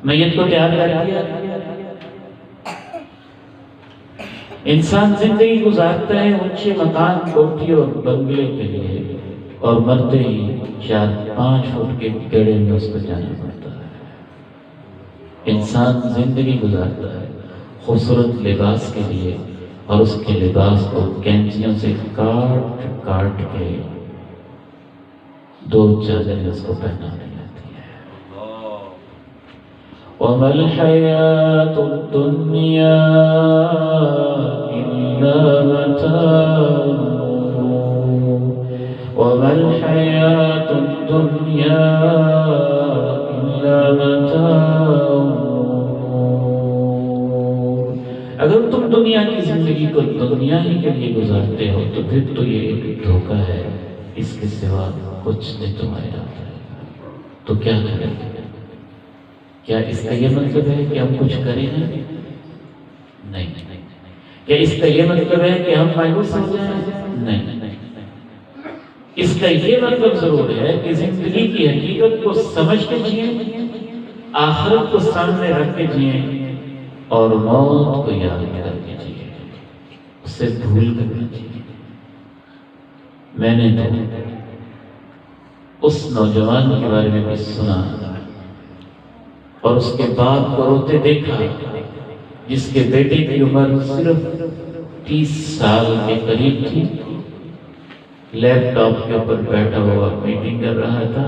میت کو تیار کر دیا۔ انسان زندگی گزارتا ہے اونچے مکان، کوٹھی اور بنگلے کے لیے، اور مرتے ہی 4-5 فٹ کے گڑھے میں اس کو جانا پڑتا ہے۔ انسان زندگی گزارتا ہے خوبصورت لباس کے لیے، اور اس کے لباس کو کینچیوں سے کاٹ کاٹ کے 2 چادریں اس کو پہنانے جاتی ہے۔ وَمَا الْحَيَاةُ الدُّنْيَا إِلَّا مَتَاعُ الْغُرُورِ وَمَا الْحَيَاةُ الدُّنْيَا إِلَّا مَتَاعُ الْغُرُورِ۔ اگر تم دنیا کی زندگی کو دنیا ہی کے لیے گزارتے ہو تو پھر تو یہ ایک دھوکہ ہے، اس کے سوا کچھ نہیں تمہارے ہاتھ آئے گا۔ تو کیا کریں؟ کیا اس کا یہ مطلب ہے کہ ہم کچھ کریں نہیں؟ کیا اس کا یہ مطلب ہے کہ ہم مایوس ہو جائیں؟ نہیں۔ اس کا یہ مطلب ضرور ہے کہ زندگی کی حقیقت کو سمجھ کے جئیں، آخرت کو سامنے رکھ کے جئیں، اور موت کو یاد کر کے جئیں، اسے بھول کر کے جئیں۔ میں نے تو اس نوجوان کے بارے میں بھی سنا اور اس کے باپ کو روتے دیکھا جس کے بیٹے کی عمر صرف 30 سال کے قریب تھی، لیپ ٹاپ کے اوپر بیٹھا ہوا میٹنگ کر رہا تھا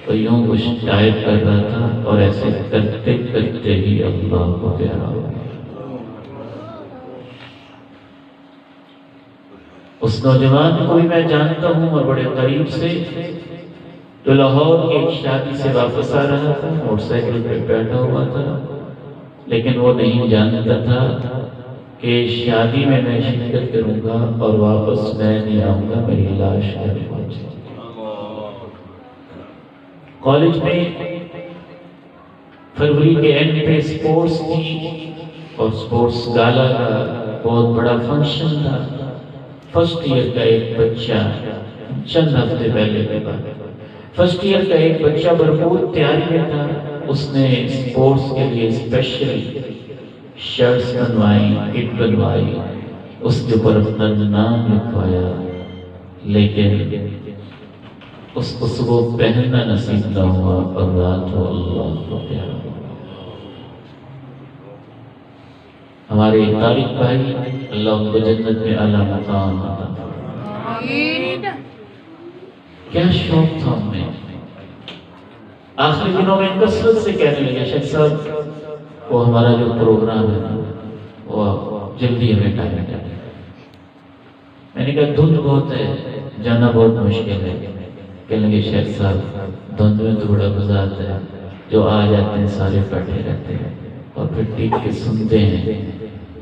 تو یوں کچھ ٹائپ کر رہا تھا اور ایسے کرتے کرتے ہی اللہ کو پیارا ہو گیا۔ اس نوجوان کو بھی میں جانتا ہوں اور بڑے قریب سے، جو لاہور کی ایک شادی سے واپس آ رہا تھا، موٹر سائیکل پہ بیٹھا ہوا تھا، لیکن وہ نہیں جانتا تھا کہ شادی میں شرکت کروں گا اور واپس میں نہیں آؤں گا، میری لاش گھر پہنچے۔ کالج میں فروری کے اینڈ پہ سپورٹس تھی اور سپورٹس گالا کا بہت بڑا فنکشن تھا۔ فرسٹ ایئر کا ایک بچہ، چند ہفتے پہلے کے بعد فرسٹ ایئر کا ایک بچہ بھرپور تیاری میں تھا۔ اس نے سپورٹس کے لیے اسپیشل شرٹس بنوائی، کٹ بنوائی، اس کے اوپر اپنا نام لکھوایا، لیکن اس کو صبح پہننا نصیب نہ ہوا اور رات کو اللہ کو پیارا۔ ہمارے طارق بھائی، اللہ ان کو جنت میں اعلیٰ مقام عطا فرمائے۔ کیا شوق تھا ہمیں، آخری دنوں میں کثرت سے کہنے لگے شیخ صاحب وہ ہمارا جو پروگرام ہے وہ جلدی ہمیں ٹائم ہے۔ میں نے کہا دھند بہت ہے، جانا بہت مشکل ہے۔ کہنے لگے شیخ صاحب دھند میں تو بڑا مزہ آتا ہے، جو آ جاتے ہیں سارے بیٹھے رہتے ہیں اور پھر ٹک کے سنتے ہیں۔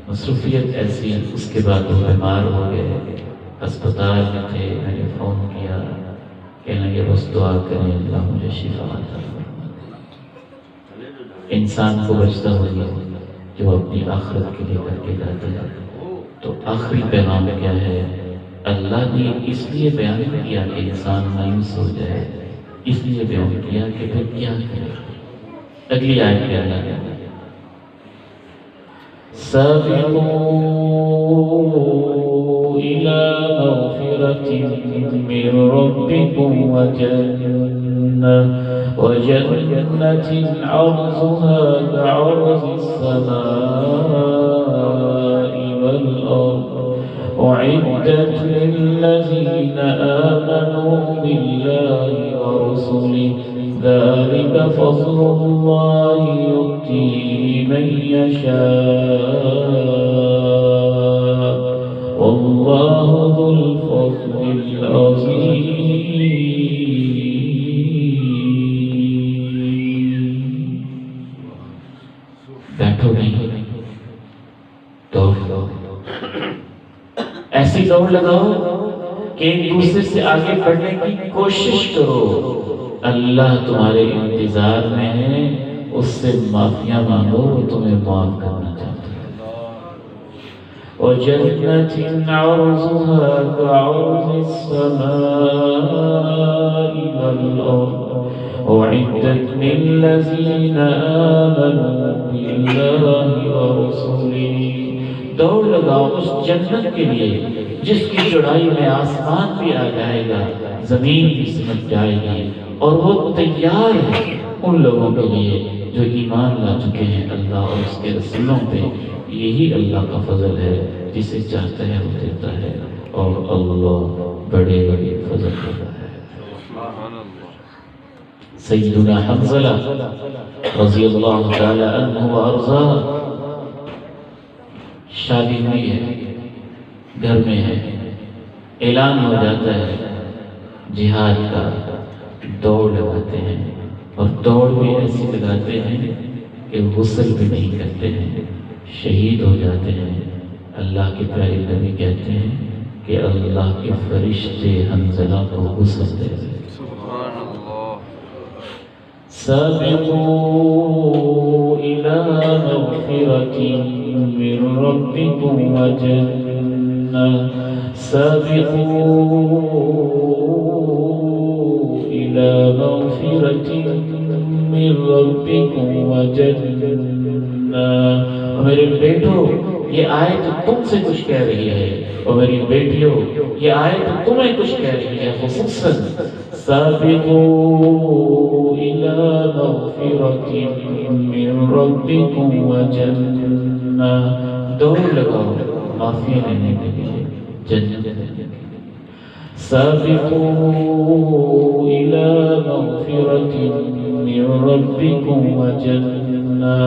مصروفیت ایسی، اس کے بعد وہ بیمار ہو گئے، اسپتال میں تھے، میں نے فون کیا، کہنے لگے بس دعا کریں اللہ مجھے شفا عطا فرمائے۔ انسان کو بچتا ہوگا جو اپنی آخرت کے لیے کر کے جاتا ہے۔ تو آخری پیغام کیا ہے؟ اللہ نے اس لیے بیان کیا کہ انسان مایوس ہو جائے، اس لیے بیان کیا کہ پھر کیا کرے۔ اگلی آیت میں اللہ نے سابقوا إلى مغفرة من ربكم وجنة عرضها كعرض السماء والأرض أعدت للذين آمنوا بالله ورسله ذلك فضل الله يؤتيه من يشاء والله ذو الفضل العظيم۔ بیٹھو نہیں، دوڑ لو، ایسی دوڑ لگاؤ کہ ایک دوسرے سے آگے بڑھنے کی کوشش کرو۔ اللہ تمہارے انتظار میں ہے، اس سے معافیاں مانگو، وہ تمہیں معاف کرنا چاہتا ہے۔ وَجَنَّةٍ عَرْضُهَا كَعَرْضِ السَّمَاءِ وَالْأَرْضِ أُعِدَّتْ لِلَّذِينَ آمَنُوا بِاللَّهِ وَرُسُلِهِ۔ دوڑ لگاؤ اس جنت کے لیے جس کی چوڑائی میں آسمان بھی آ جائے گا، زمین بھی سمجھ جائے گی، اور وہ تیار ہے ان لوگوں کے لیے جو ایمان لا چکے ہیں اللہ اور اس کے رسولوں پہ۔ یہی اللہ کا فضل ہے، جسے چاہتا ہے وہ دیتا ہے، اور اللہ بڑے بڑے فضل دیتا ہے۔ سیدنا حنظلہ رضی اللہ تعالی عنہ وارضاہ، شادی ہوئی ہے، گھر میں ہے، اعلان ہو جاتا ہے جہاد کا، دوڑ لگاتے ہیں، اور دوڑ بھی ایسی لگاتے ہیں کہ غسل بھی نہیں کرتے ہیں، شہید ہو جاتے ہیں۔ اللہ کے پیارے نبی کہتے ہیں کہ اللہ کے فرشتے حنظلہ کو غسل دے رہے ہیں۔ سابقوا إلى مغفرة من ربكم وجنة سابقوا إلى مغفرة من ربكم وجنة۔ میرے بیٹو یہ آیت تم سے کچھ کہہ رہی ہے، اور میری بیٹیوں یہ آیت تمہیں کچھ کہہ رہی ہے، خصوصاً سابقوا إلى مغفرة من ربكم وجنة، دوڑ لگاؤ معافی لینے کے لیے، جنت۔ سابقوا إلى مغفرة من ربكم وجنة.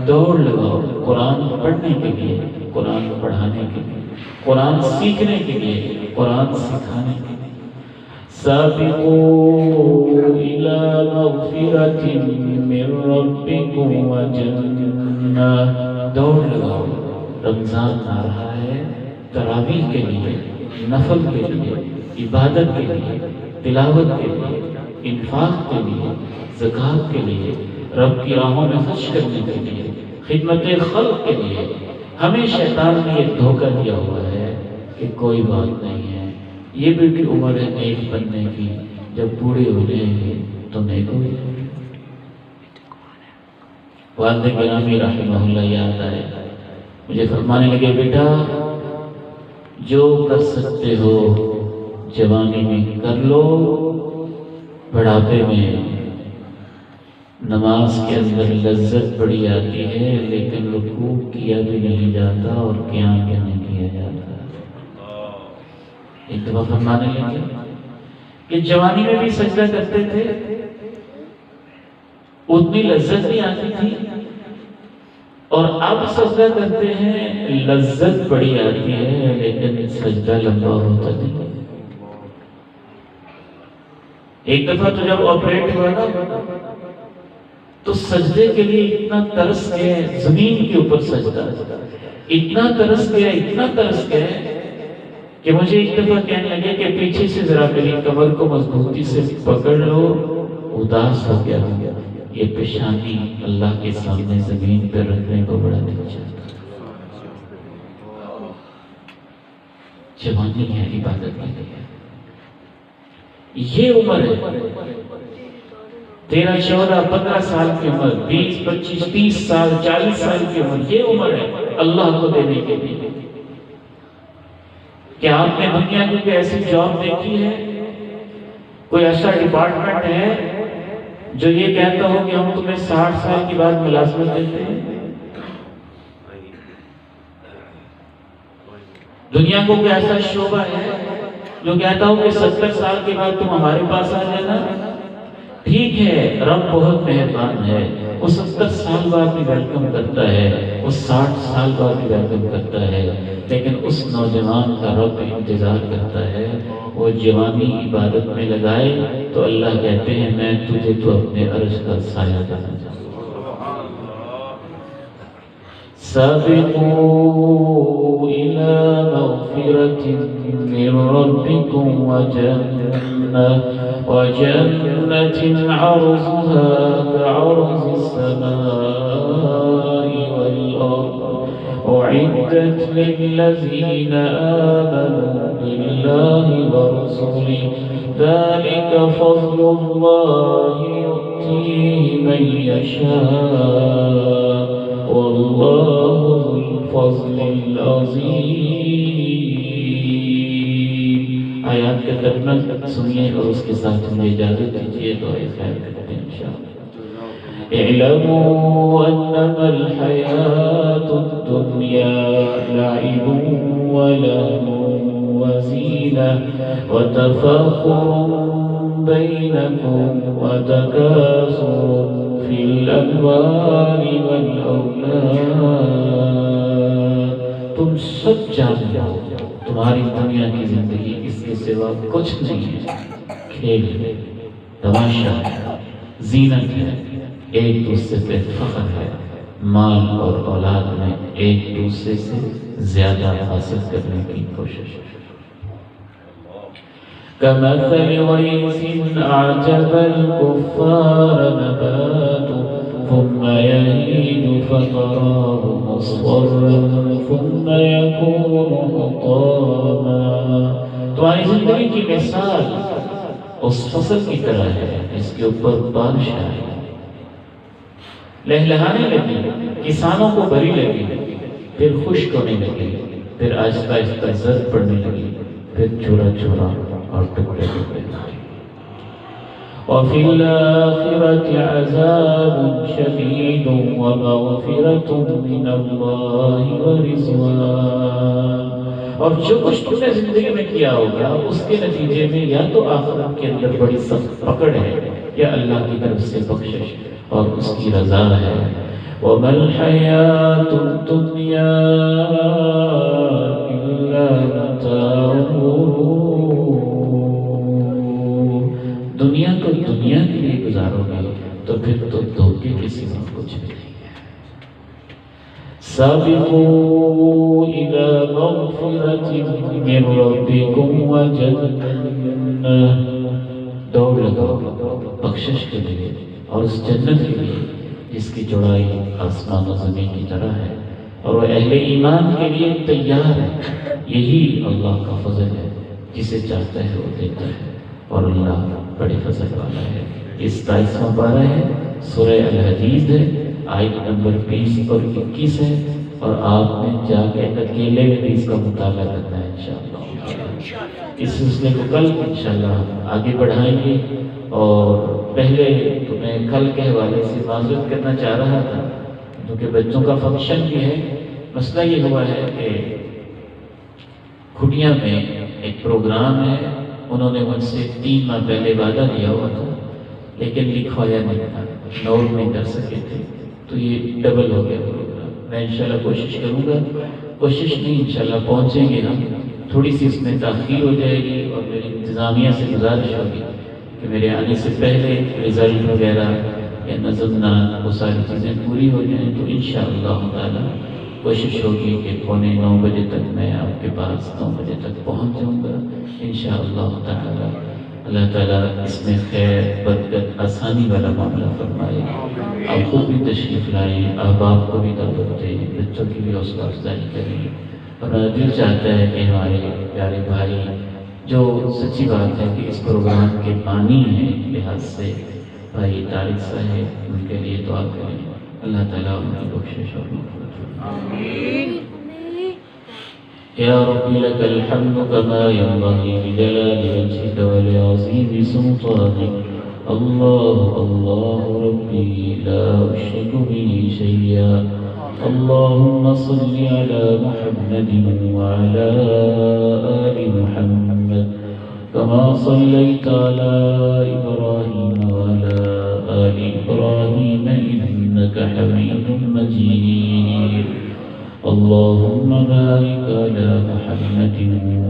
دوڑ لگاؤ قرآن پڑھنے کے لیے، قرآن پڑھانے کے لیے، قرآن سیکھنے کے لیے، قرآن سکھانے کے لیے. سابقوا إلى مغفرة من ربكم وجنة. دوڑ لگاؤ. رمضان آ رہا ہے، تراویح کے لیے، نفل کے لیے، عبادت کے لیے، تلاوت کے لیے، انفاق کے لیے، زکوٰۃ کے لیے، رب کی راہوں میں خرچ کرنے کے لیے، خدمت خلق کے لیے. ہمیں شیطان نے یہ دھوکہ دیا ہوا ہے کہ کوئی بات نہیں ہے، یہ بھی کہ عمر ہے نیک بننے کی، جب بوڑھے ہو جائیں گے تو نیک ہو جائیں گے. والد گرامی رحمہ اللہ یاد آئے، مجھے فرمانے لگے بیٹا جو کر سکتے ہو جوانی میں کر لو، بڑھاپے میں نماز کے اندر لذت بڑی آتی ہے لیکن رکوع کیا بھی نہیں جاتا اور قیام بھی نہیں کیا جاتا. ایک دفعہ فرمانے لگے کہ جوانی میں بھی سجدہ کرتے تھے، اتنی لذت نہیں آتی تھی، اور اب سجدہ کرتے ہیں لذت بڑی آتی ہے لیکن سجدہ لمبا ہوتا نہیں. ایک دفعہ تو جب آپریٹ ہوا نا تو سجدے کے لیے اتنا ترس گئے، زمین کے اوپر سجدہ، اتنا ترس گئے کہ مجھے ایک دفعہ کہنے لگے کہ پیچھے سے ذرا میری کمر کو مضبوطی سے پکڑ لو. اداس ہو گیا، یہ پیشانی اللہ کے سامنے زمین پر رکھنے کو بڑا دل چاہتا. جوانی ہے عبادت کے لیے. یہ عمر ہے 13 14 15 سال کی عمر، 20 25 30 سال 40 سال کی عمر. یہ عمر ہے اللہ کو دینے کے لیے. کیا آپ نے دنیا کی کوئی ایسی جاب دیکھی ہے، کوئی ایسا ڈپارٹمنٹ ہے جو یہ کہتا ہو کہ ہم تمہیں 60 سال کی بعد ملازمت دیتے ہیں؟ دنیا کو کوئی ایسا شعبہ ہے جو کہتا ہو کہ 70 سال کے بعد تم ہمارے پاس آ جانا؟ ٹھیک ہے، رب بہت مہربان ہے، وہ 70 سال بعد بھی ویلکم کرتا ہے، وہ 60 سال بعد بھی ویلکم کرتا ہے، لیکن اس نوجوان کا رب انتظار کرتا ہے. وہ جوانی عبادت میں لگائے تو اللہ کہتے ہیں میں تجھے تو اپنے عرش کا سایہ دینا چاہتا ہوں. سابقوا إلى مغفرة من ربكم وجنة عرضها كعرض السماء والأرض أعدت للذين آمنوا بالله ورسله ذلك فضل الله يؤتيه من يشاء والله ذو الفضل العظیم. آیات کا ترجمہ سنیے اور اس کے ساتھ ہمیں اجازت دیجیے تو خیر کرتے ہیں انشاءاللہ. اعلموا انما الحياة الدنيا لعب ولهو وزينة وتفاخر بينكم وتكاثر في الأموال والأولاد. تم سب جان جاؤ تمہاری دنیا کی زندگی اس کے سوا کچھ نہیں ہے، کھیل ہے، تماشا ہے، زینت ہے، ایک دوسرے پہ فخر ہے، مال اور اولاد میں ایک دوسرے سے زیادہ حاصل کرنے کی کوشش ہے. كمثل غيث أعجب الكفار نباته ثم يهيج فتراه مصفرا ثم يكون حطاما. تمہاری زندگی کی مثال اس فصل کی طرح ہے جس کے اوپر بارش آئی، لہلہانے لگی، کسانوں کو بری لگی، پھر خشک ہونے لگی، پھر آہستہ آہستہ زرد پڑنے لگی، پھر چھوڑا چھوڑا اور ٹکڑے ٹکڑے. وفي الآخرة عذاب شديد ومغفرة من الله ورضوان اور جو کچھ تم نے زندگی میں کیا ہوگا اس کے نتیجے میں یا تو آخرت کے اندر بڑی سخت پکڑ ہے یا اللہ کی طرف سے بخشش اور اس کی رضا ہے۔ وَمَا الْحَيَاةُ الدُّنْيَا إِلَّا مَتَاعُ الْغُرُورِ، دنیا کو دنیا کے لیے گزارو گے تو پھر تو دھوکے کے سوا کچھ بھی نہیں ہے۔ سابقوا إلى مغفرة من ربكم وجنة، دوڑ لگاؤ بخشش کے لیے اور اس جنت کے لیے جس کی چوڑائی آسمان و زمین کی طرح ہے، اور وہ اہل ایمان کے لیے تیار ہے۔ یہی اللہ کا فضل ہے، جسے چاہتا ہے وہ دیتا ہے، اور اللہ بڑے فضل والا ہے۔ اس 23واں پارہ ہے، سورہ الحدید ہے، آیت نمبر 20 اور 21 ہے، اور آپ نے جا کے اکیلے میں بھی اس کا مطالعہ کرنا ہے انشاءاللہ۔ اس سلسلے کو کل انشاءاللہ آگے بڑھائیں گے، اور پہلے تو میں کل کے حوالے سے معذرت کرنا چاہ رہا تھا کیونکہ بچوں کا فنکشن بھی ہے۔ مسئلہ یہ ہوا ہے کہ کھٹیا میں ایک پروگرام ہے، انہوں نے مجھ سے 3 ماہ پہلے وعدہ لیا ہوا تھا لیکن لکھوایا نہیں تھا، نوٹ نہیں کر سکے تھے، تو یہ ڈبل ہو گیا پروگرام۔ میں انشاءاللہ کوشش کروں گا، کوشش نہیں انشاءاللہ پہنچیں گے ہم، تھوڑی سی اس میں تاخیر ہو جائے گی، اور میری انتظامیہ سے گزارش ہوگی کہ میرے آنے سے پہلے رزلٹ وغیرہ یا نظم نان وہ ساری چیزیں پوری ہو جائیں، تو انشاءاللہ تعالی کوشش ہوگی کہ 8:45 بجے تک میں آپ کے پاس 9 بجے تک پہنچ جاؤں گا انشاءاللہ تعالی۔ اللہ تعالیٰ اس میں خیر برکت آسانی والا معاملہ فرمائے۔ آپ خود بھی تشریف لائیں، احباب کو بھی دعوت دیں، بچوں کی بھی حوصلہ افزائی کریں، اور میرا دل چاہتا ہے کہ ہمارے پیارے بھائی جو سچی بات ہے کہ اس پروگرام کے بانی ہیں لحاظ سے بھائی طارق صاحب، ان کے لیے دعا کریں، اللہ تعالیٰ ان کی بخشش اور مغفرت فرمائے۔ یا رب لک الحمد کما ینبغی لجلال وجهک ولعظیم سلطانک، اللہ اللہ ربی لا اشرک به شیئا، اللهم صل على محمد وعلى آل محمد كما صليت على إبراهيم وعلى آل إبراهيم إنك حميد مجيد، اللهم بارك على محمد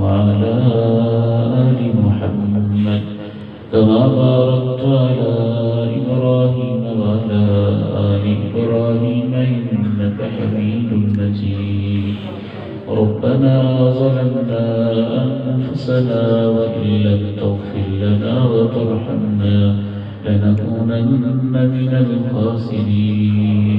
وعلى آل محمد كما باركت على إبراهيم وعلى آل إبراهيم إنك حميد مجيد، ربنا ظلمنا أنفسنا وإن لم تغفر لنا وترحمنا لنكونن من الخاسرين،